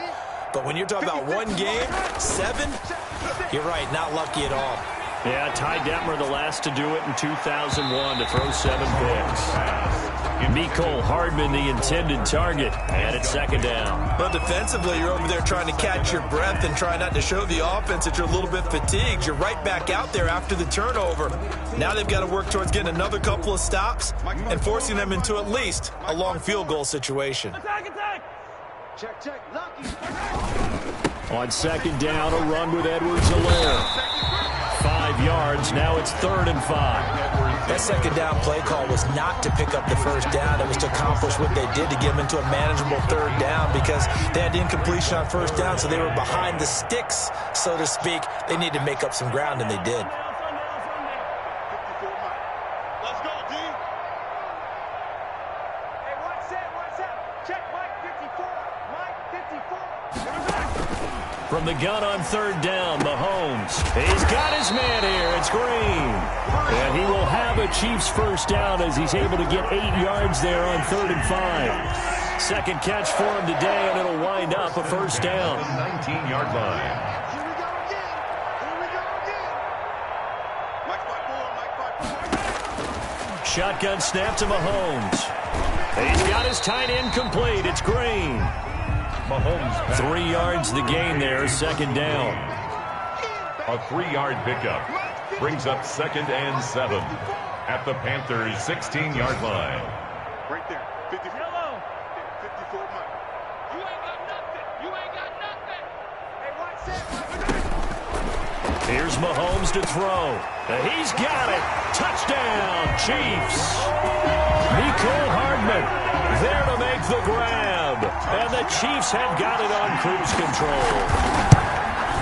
But when you're talking about one game, 7, you're right, not lucky at all. Yeah, Ty Detmer, the last to do it in 2001 to throw 7 picks. Mecole Hardman, the intended target, and it's second down. Well, defensively, you're over there trying to catch your breath and try not to show the offense that you're a little bit fatigued. You're right back out there after the turnover. Now they've got to work towards getting another couple of stops and forcing them into at least a long field goal situation. Check, check. Lucky. On second down, a run with Edwards-Helaire. 5 yards. yards. Now it's 3rd and 5. That second down play call was not to pick up the first down. It was to accomplish what they did to get them into a manageable 3rd down because they had incompletion on first down, so they were behind the sticks, so to speak. They needed to make up some ground, and they did. Let's go, D. Hey, what's up? Check Mike 54. Mike 54. From the gun on 3rd down, Mahomes. He's got his man here. It's Green. And he will have a Chiefs first down as he's able to get 8 yards there on 3rd and 5. Second catch for him today, and it'll wind up a first down. 19-yard line. Here we go again. Mike 5-4. Shotgun snap to Mahomes. He's got his tight end complete. It's Green. Mahomes. 3 yards the gain there, second down. A 3-yard pickup brings up 2nd and 7 at the Panthers' 16-yard line. Right there. 54. 54, Mike. You ain't got nothing. Hey, watch that. Here's Mahomes to throw. He's got it. Touchdown, Chiefs. Mecole Hardman there to make the grab. And the Chiefs have got it on cruise control.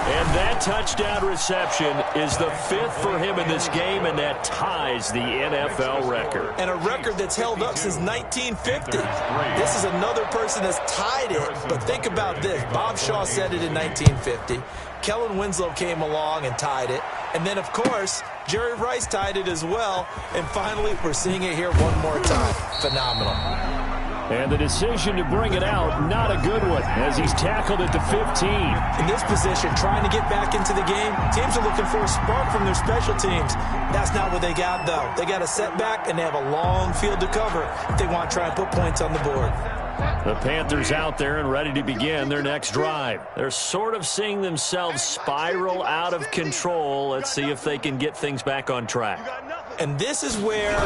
And that touchdown reception is the 5th for him in this game, and that ties the NFL record. And a record that's held up since 1950. This is another person that's tied it, but think about this. Bob Shaw said it in 1950. Kellen Winslow came along and tied it. And then, of course, Jerry Rice tied it as well. And finally, we're seeing it here one more time. Phenomenal. And the decision to bring it out, not a good one, as he's tackled at the 15. In this position, trying to get back into the game, teams are looking for a spark from their special teams. That's not what they got, though. They got a setback, and they have a long field to cover if they want to try and put points on the board. The Panthers out there and ready to begin their next drive. They're sort of seeing themselves spiral out of control. Let's see if they can get things back on track. And this is where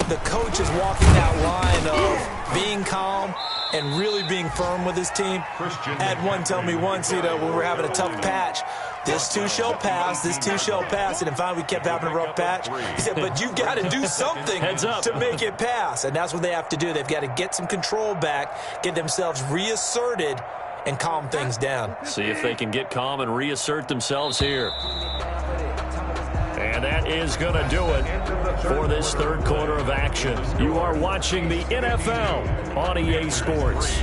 the coach is walking that line of being calm and really being firm with his team. I had one tell me once, when we were having a tough patch, this too shall pass, this too shall pass. And finally we kept having a rough patch. He said, but you've got to do something to make it pass. And that's what they have to do. They've got to get some control back, get themselves reasserted, and calm things down. See if they can get calm and reassert themselves here. And that is going to do it for this 3rd quarter of action. You are watching the NFL on EA Sports.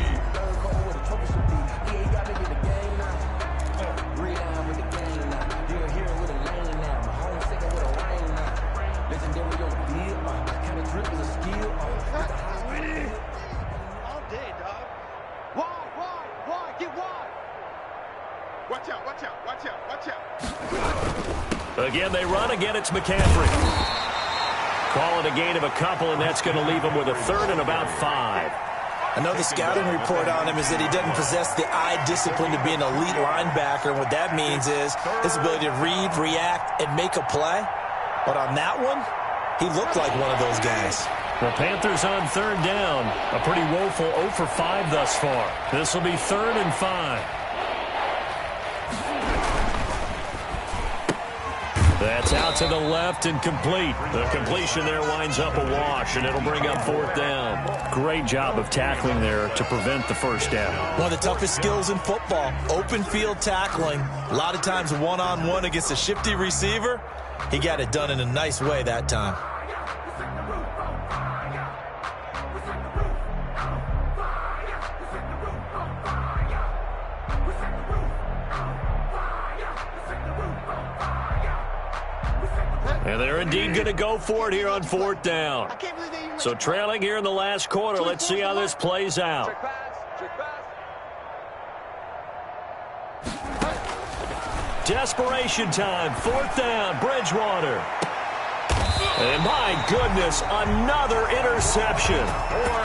Again, they run. Again, it's McCaffrey. Call it a gain of a couple, and that's going to leave him with a 3rd and about 5. Another scouting report on him is that he doesn't possess the eye discipline to be an elite linebacker. And what that means is his ability to read, react, and make a play. But on that one, he looked like one of those guys. The Panthers on 3rd down. A pretty woeful 0 for 5 thus far. This will be 3rd and 5. That's out to the left and complete. The completion there winds up a wash, and it'll bring up 4th down. Great job of tackling there to prevent the first down. One of the toughest skills in football, open field tackling. A lot of times one-on-one against a shifty receiver. He got it done in a nice way that time. And they're indeed going to go for it here on 4th down. So trailing here in the last quarter. Let's see how this plays out. Desperation time. 4th down. Bridgewater. And my goodness, another interception.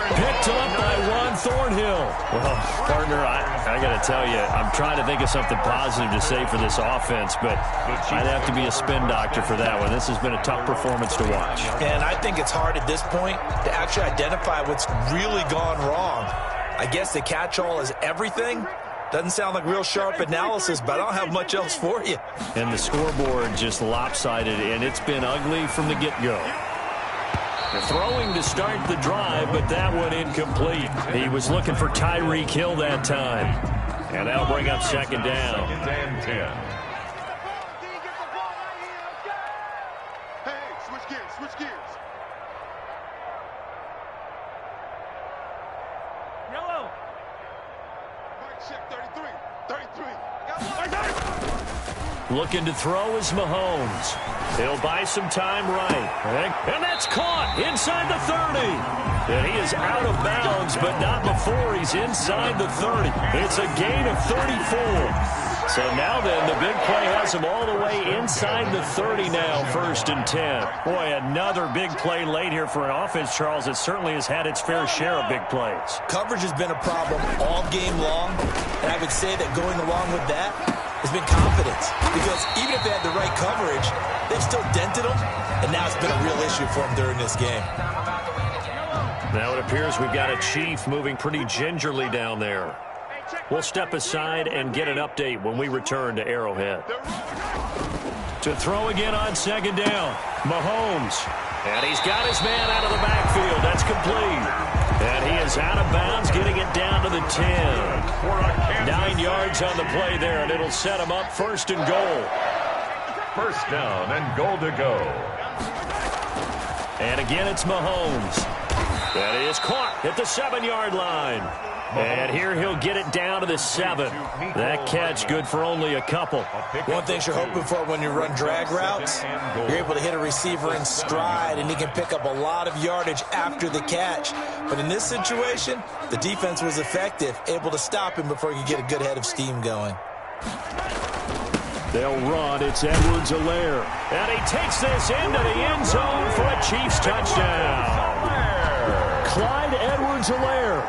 Picked up by Juan Thornhill. Well, partner, I got to tell you, I'm trying to think of something positive to say for this offense, but I'd have to be a spin doctor for that one. This has been a tough performance to watch. And I think it's hard at this point to actually identify what's really gone wrong. I guess the catch-all is everything, Doesn't sound like real sharp analysis, but I don't have much else for you. And the scoreboard just lopsided, and it's been ugly from the get-go. They're throwing to start the drive, but that one incomplete. He was looking for Tyreek Hill that time. And that'll bring up second down. Second and 10. Hey, switch gears, switch gears. Yellow. Mike check 33, 33. Looking to throw is Mahomes. He'll buy some time right. And that's caught inside the 30. And he is out of bounds, but not before he's inside the 30. It's a gain of 34. So now then, the big play has him all the way inside the 30 now, 1st and 10. Boy, another big play late here for an offense, Charles, that certainly has had its fair share of big plays. Coverage has been a problem all game long, and I would say that going along with that has been confidence. Because even if they had the right coverage, they've still dented them, and now it's been a real issue for them during this game. Now it appears we've got a Chief moving pretty gingerly down there. We'll step aside and get an update when we return to Arrowhead. To throw again on second down, Mahomes. And he's got his man out of the backfield. That's complete. And he is out of bounds, getting it down to the 10. 9 yards on the play there, and it'll set him up 1st and goal. 1st down and goal to go. And again, it's Mahomes. That is caught at the 7-yard line. And here he'll get it down to the 7. That catch good for only a couple. One thing you're hoping for when you run drag routes, you're able to hit a receiver in stride, and he can pick up a lot of yardage after the catch. But in this situation, the defense was effective, able to stop him before he could get a good head of steam going. They'll run. It's Edwards-Helaire. And he takes this into the end zone for a Chiefs touchdown. Clyde Edwards-Helaire,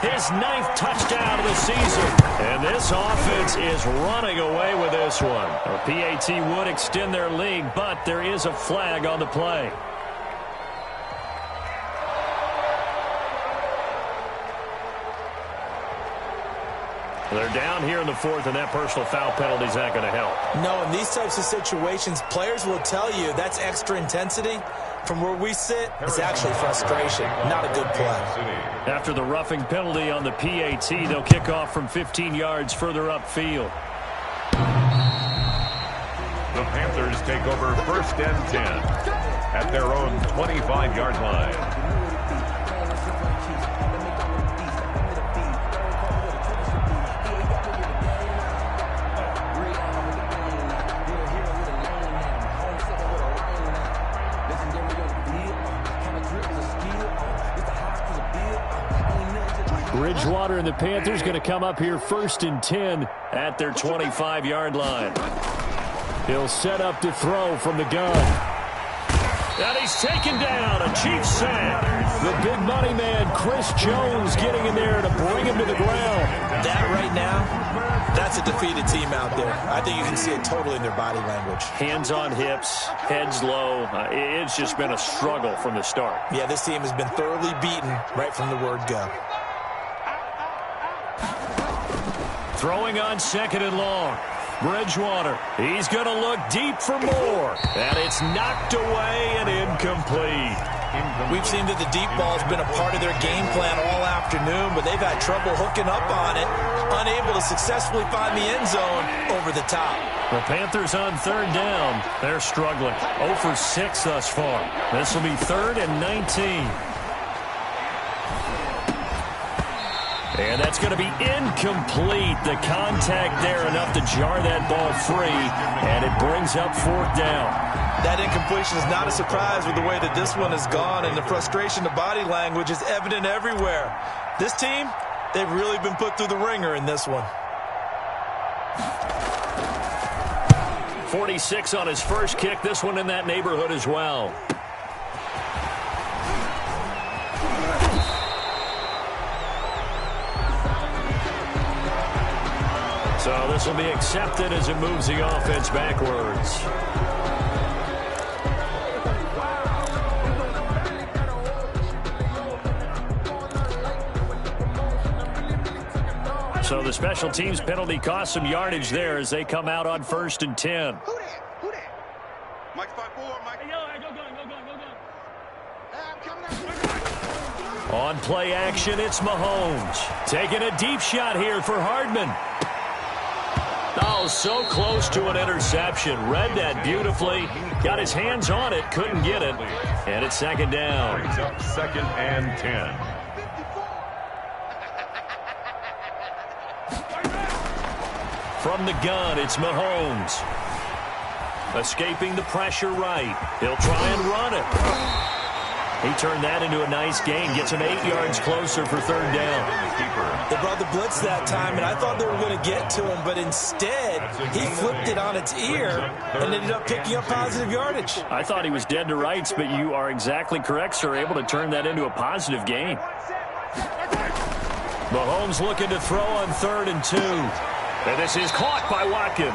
his 9th touchdown of the season. And this offense is running away with this one. A PAT would extend their lead, but there is a flag on the play. They're down here in the 4th, and that personal foul penalty is not going to help. No, in these types of situations, players will tell you that's extra intensity. From where we sit, it's actually frustration, not a good play. After the roughing penalty on the PAT, they'll kick off from 15 yards further upfield. The Panthers take over 1st and 10 at their own 25-yard line. Bridgewater and the Panthers going to come up here 1st and 10 at their 25-yard line. He'll set up to throw from the gun. And he's taken down, a Chiefs sack. The big money man, Chris Jones, getting in there to bring him to the ground. That right now, that's a defeated team out there. I think you can see it totally in their body language. Hands on hips, heads low. It's just been a struggle from the start. Yeah, this team has been thoroughly beaten right from the word go. Throwing on 2nd and long. Bridgewater, he's going to look deep for more. And it's knocked away and incomplete. We've seen that the deep ball's been a part of their game plan all afternoon, but they've had trouble hooking up on it, unable to successfully find the end zone over the top. The Panthers on 3rd down. They're struggling. 0 for 6 thus far. This will be 3rd and 19. And that's going to be incomplete. The contact there enough to jar that ball free, and it brings up 4th down. That incompletion is not a surprise with the way that this one has gone, and the frustration of body language is evident everywhere. This team, they've really been put through the ringer in this one. 46 on his first kick. This one in that neighborhood as well. So this will be accepted as it moves the offense backwards. So the special teams penalty cost some yardage there as they come out on 1st and 10. Who that? Mike 5-4, Mike. Hey, go. Hey, I'm coming up. On play action, it's Mahomes. Taking a deep shot here for Hardman. Oh, so close to an interception. Read that beautifully. Got his hands on it, couldn't get it. And it's 2nd down. Brings up 2nd and 10. From the gun, it's Mahomes. Escaping the pressure right. He'll try and run it. He turned that into a nice gain. Gets him 8 yards closer for 3rd down. They brought the blitz that time, and I thought they were going to get to him, but instead, he flipped it on its ear and ended up picking up positive yardage. I thought he was dead to rights, but you are exactly correct, sir. Able to turn that into a positive gain. Mahomes looking to throw on 3rd and 2. And this is caught by Watkins.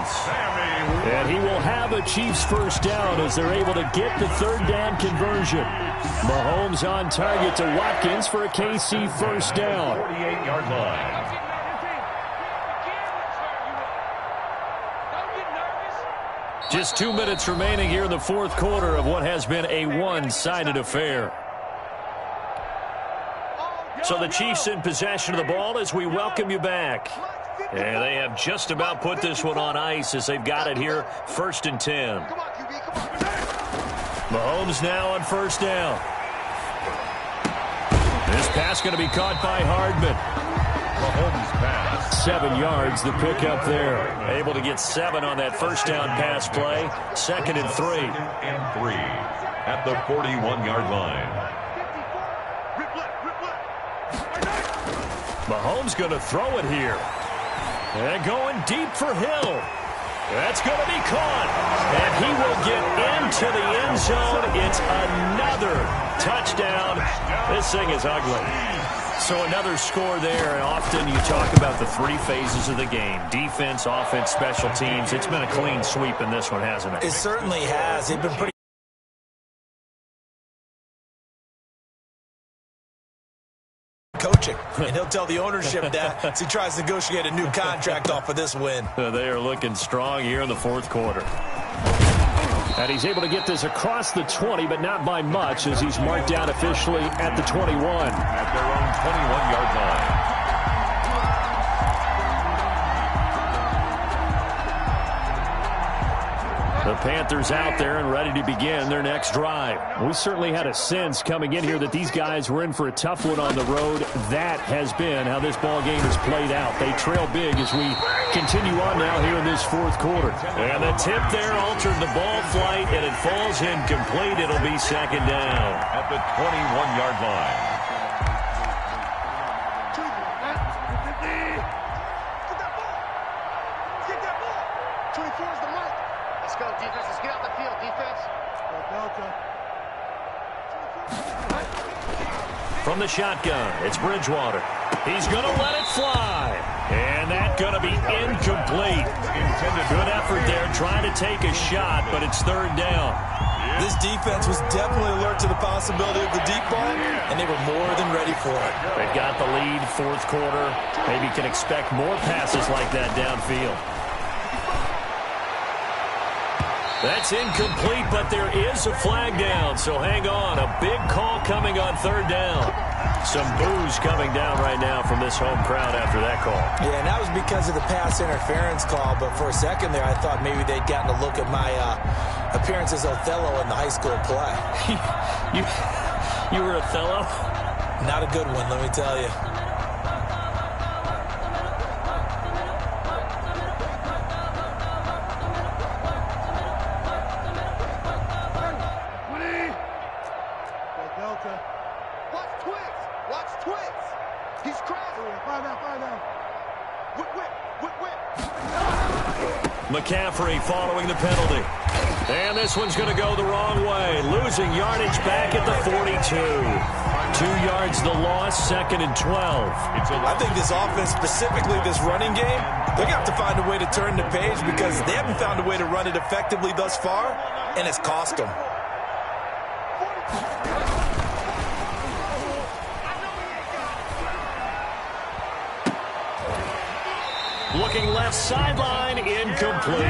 And he will have a Chiefs 1st down as they're able to get the 3rd down conversion. Mahomes on target to Watkins for a KC 1st down. 48-yard line. Just 2 minutes remaining here in the 4th quarter of what has been a one-sided affair. So the Chiefs in possession of the ball as we welcome you back. And they have just about put this one on ice as they've got it here, 1st and 10. Mahomes now on 1st down. This pass going to be caught by Hardman. Mahomes pass. 7 yards, the pickup there. Able to get 7 on that 1st down pass play. 2nd and 3. 2nd and 3 at the 41-yard line. Mahomes going to throw it here. And going deep for Hill. That's going to be caught. And he will get into the end zone. It's another touchdown. This thing is ugly. So another score there. And often you talk about the 3 phases of the game. Defense, offense, special teams. It's been a clean sweep in this one, hasn't it? It certainly has. They've been pretty coaching, and he'll tell the ownership that as he tries to negotiate a new contract off of this win. They are looking strong here in the 4th quarter. And he's able to get this across the 20, but not by much as he's marked down officially at the 21. At their own 21-yard line. The Panthers out there and ready to begin their next drive. We certainly had a sense coming in here that these guys were in for a tough one on the road. That has been how this ball game has played out. They trail big as we continue on now here in this 4th quarter. And the tip there altered the ball flight, and it falls incomplete. It'll be 2nd down. At the 21-yard line. From the shotgun, it's Bridgewater. He's going to let it fly. And that's going to be incomplete. Good effort there trying to take a shot, but it's 3rd down. This defense was definitely alert to the possibility of the deep ball, and they were more than ready for it. They've got the lead, 4th quarter. Maybe can expect more passes like that downfield. That's incomplete, but there is a flag down, so hang on. A big call coming on 3rd down. Some boos coming down right now from this home crowd after that call. Yeah, and that was because of the pass interference call, but for a second there I thought maybe they'd gotten a look at my appearance as Othello in the high school play. You were Othello? Not a good one, let me tell you. McCaffrey following the penalty. And this one's going to go the wrong way. Losing yardage back at the 42. 2 yards the loss, 2nd and 12. I think this offense, specifically this running game, they're going to have to find a way to turn the page because they haven't found a way to run it effectively thus far, and it's cost them. left sideline, incomplete.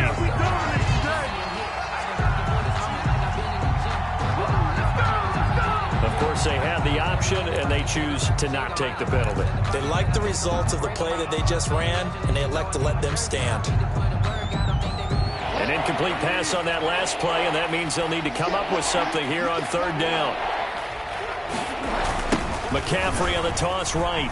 Of course, they had the option, and they choose to not take the penalty. They like the results of the play that they just ran, and they elect to let them stand. An incomplete pass on that last play, and that means they'll need to come up with something here on third down. McCaffrey on the toss right.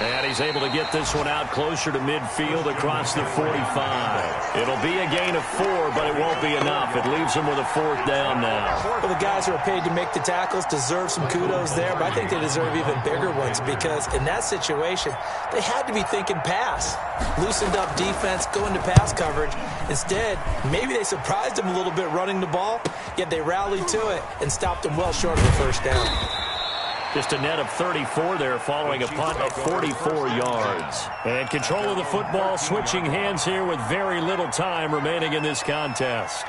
And he's able to get this one out closer to midfield across the 45. It'll be a gain of 4, but it won't be enough. It leaves them with a 4th down now. Well, the guys who are paid to make the tackles deserve some kudos there, but I think they deserve even bigger ones because in that situation, they had to be thinking pass. Loosened up defense, going to pass coverage. Instead, maybe they surprised them a little bit running the ball, yet they rallied to it and stopped them well short of the first down. Just a net of 34 there following a punt of 44 yards. And control of the football, switching hands here with very little time remaining in this contest.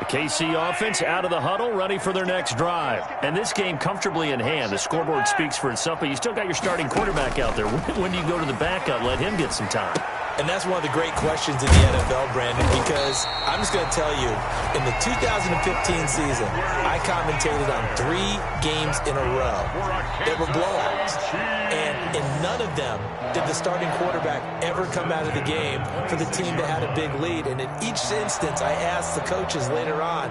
The KC offense out of the huddle, ready for their next drive. And this game comfortably in hand. The scoreboard speaks for itself, but you still got your starting quarterback out there. When do you go to the backup, let him get some time? And that's one of the great questions in the NFL, Brandon, because I'm just going to tell you, in the 2015 season, I commentated on 3 games in a row that were blowouts. And in none of them did the starting quarterback ever come out of the game for the team that had a big lead. And in each instance, I asked the coaches later on,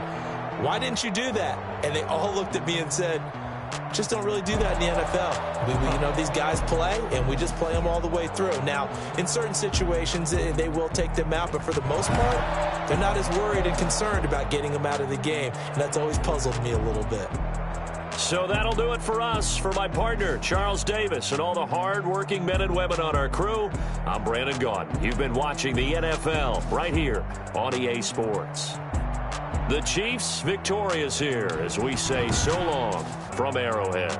why didn't you do that? And they all looked at me and said, just don't really do that in the NFL. You know, these guys play, and we just play them all the way through. Now, in certain situations, they will take them out, but for the most part, they're not as worried and concerned about getting them out of the game, and that's always puzzled me a little bit. So that'll do it for us. For my partner, Charles Davis, and all the hard-working men and women on our crew, I'm Brandon Gaudin. You've been watching the NFL right here on EA Sports. The Chiefs victorious here as we say so long from Arrowhead.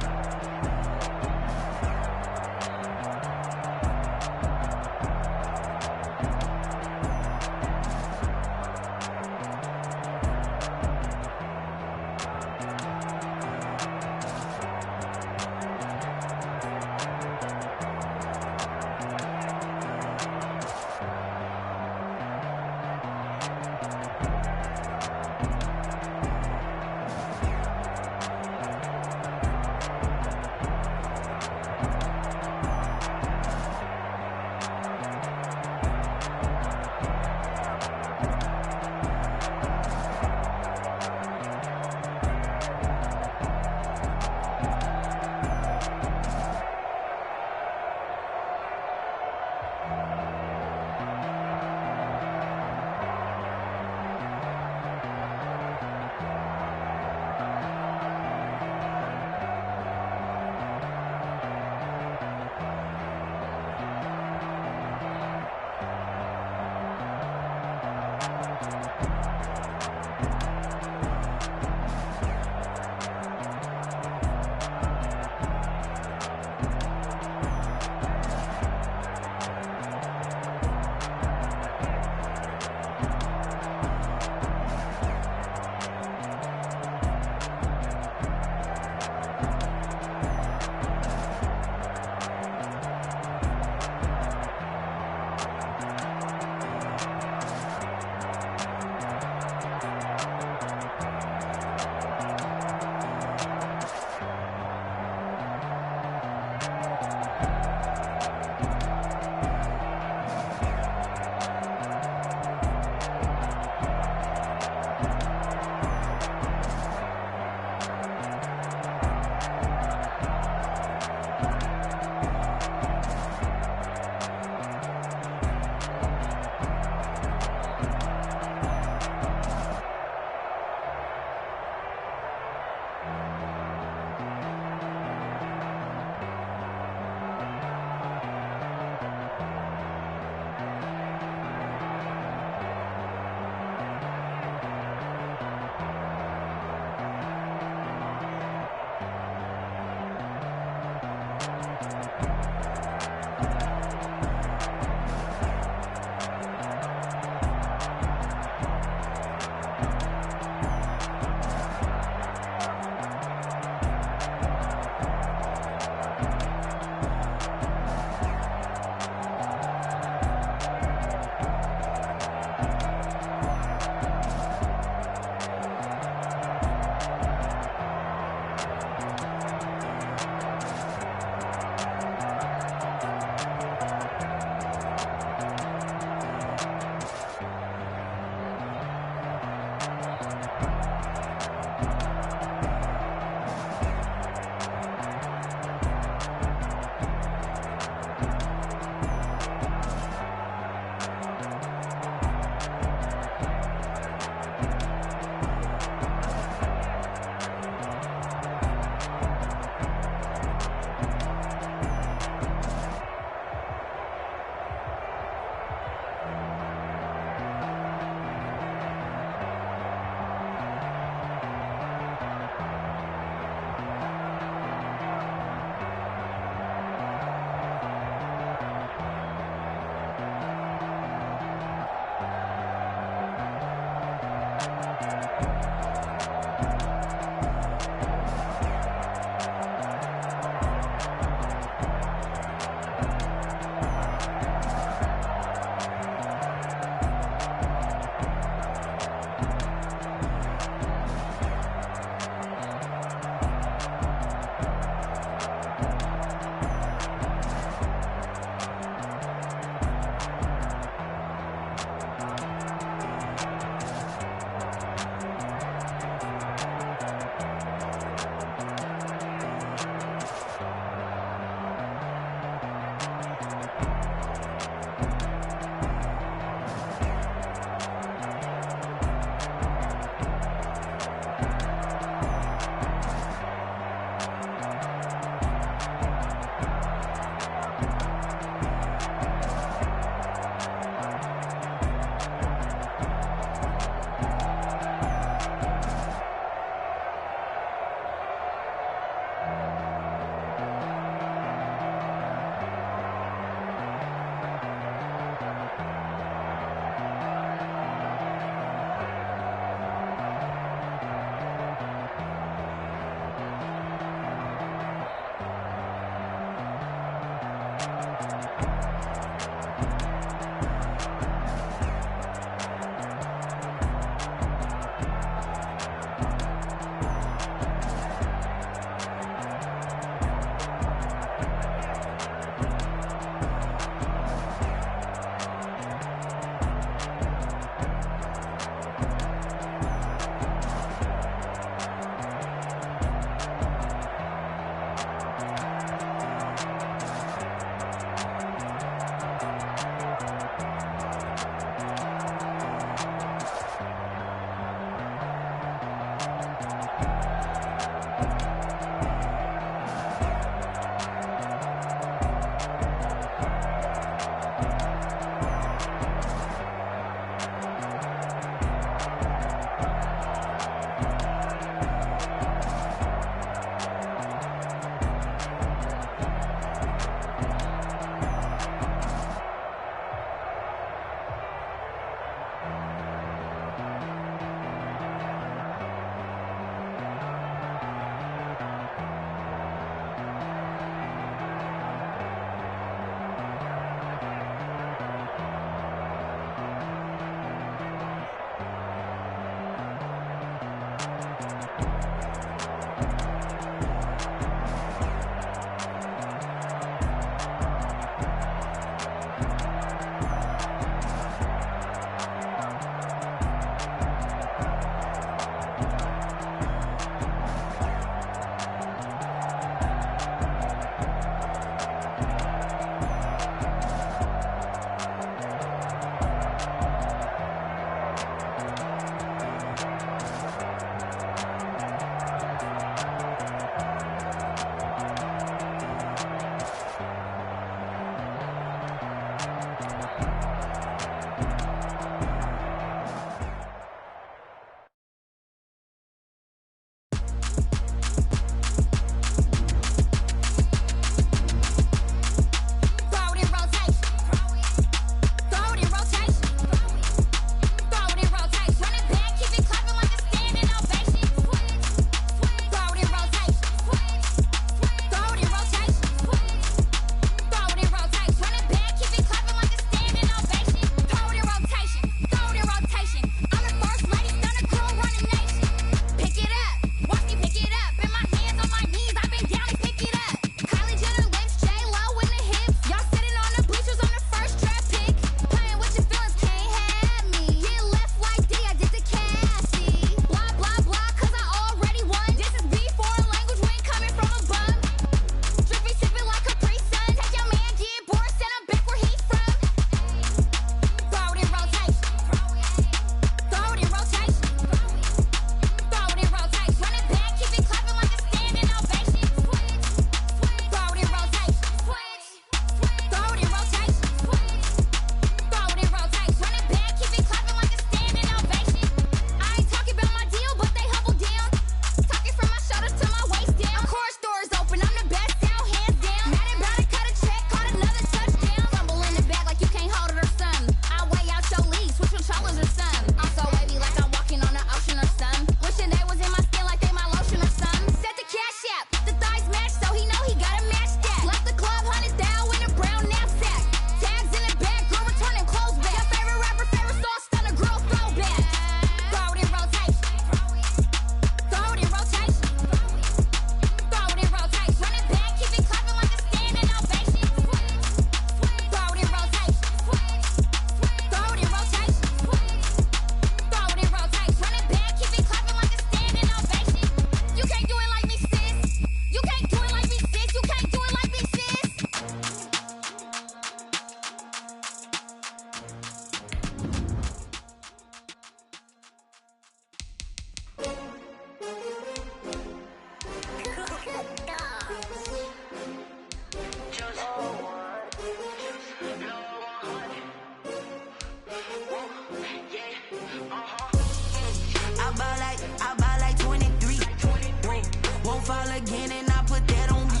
fall again and I put that on me.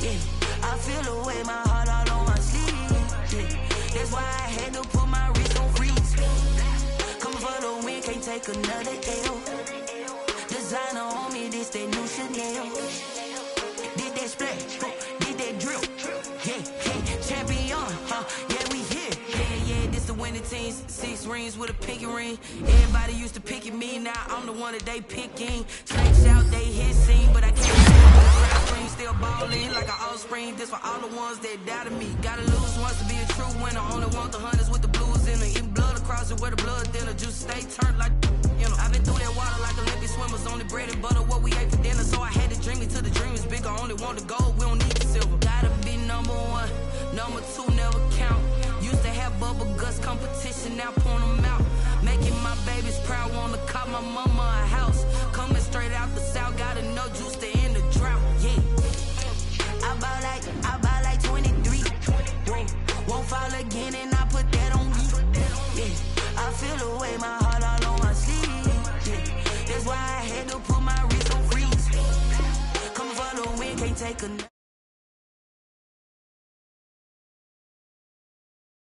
Yeah, I feel the way, my heart all on my sleeve. Yeah, that's why I had to put my wrist on freeze. Coming for the win, can't take another L. Designer on me, this that new Chanel. Did that splash, did that drill. Yeah, champion, yeah, we here. Yeah, this the winning team. 6 rings with a pinky ring. Everybody used to pick at me, now I'm the one that they picking. Snakes out, they hit scene, but I can't see. Still ballin' like an offspring. This for all the ones that doubted me. Gotta lose once to be a true winner. Only want the hunters with the blues in it. Eating blood across it where the blood thinner. Juice stay turned like, you know. I've been through that water like Olympic swimmers. Only bread and butter what we ate for dinner. So I had to dream it till the dream is bigger. Only want the gold, we don't need the silver. Gotta be number 1, number 2 never count. Used to have bubble guts competition, now point them out. Making my babies proud, wanna call my mama a house. Coming straight out the south, gotta know juice to end the drought. Yeah, I buy like 23. Won't fall again and I put that on me. Yeah, I feel the way, my heart all on my sleeve. Yeah, that's why I had to put my wrist on freeze. Coming for the win, can't take a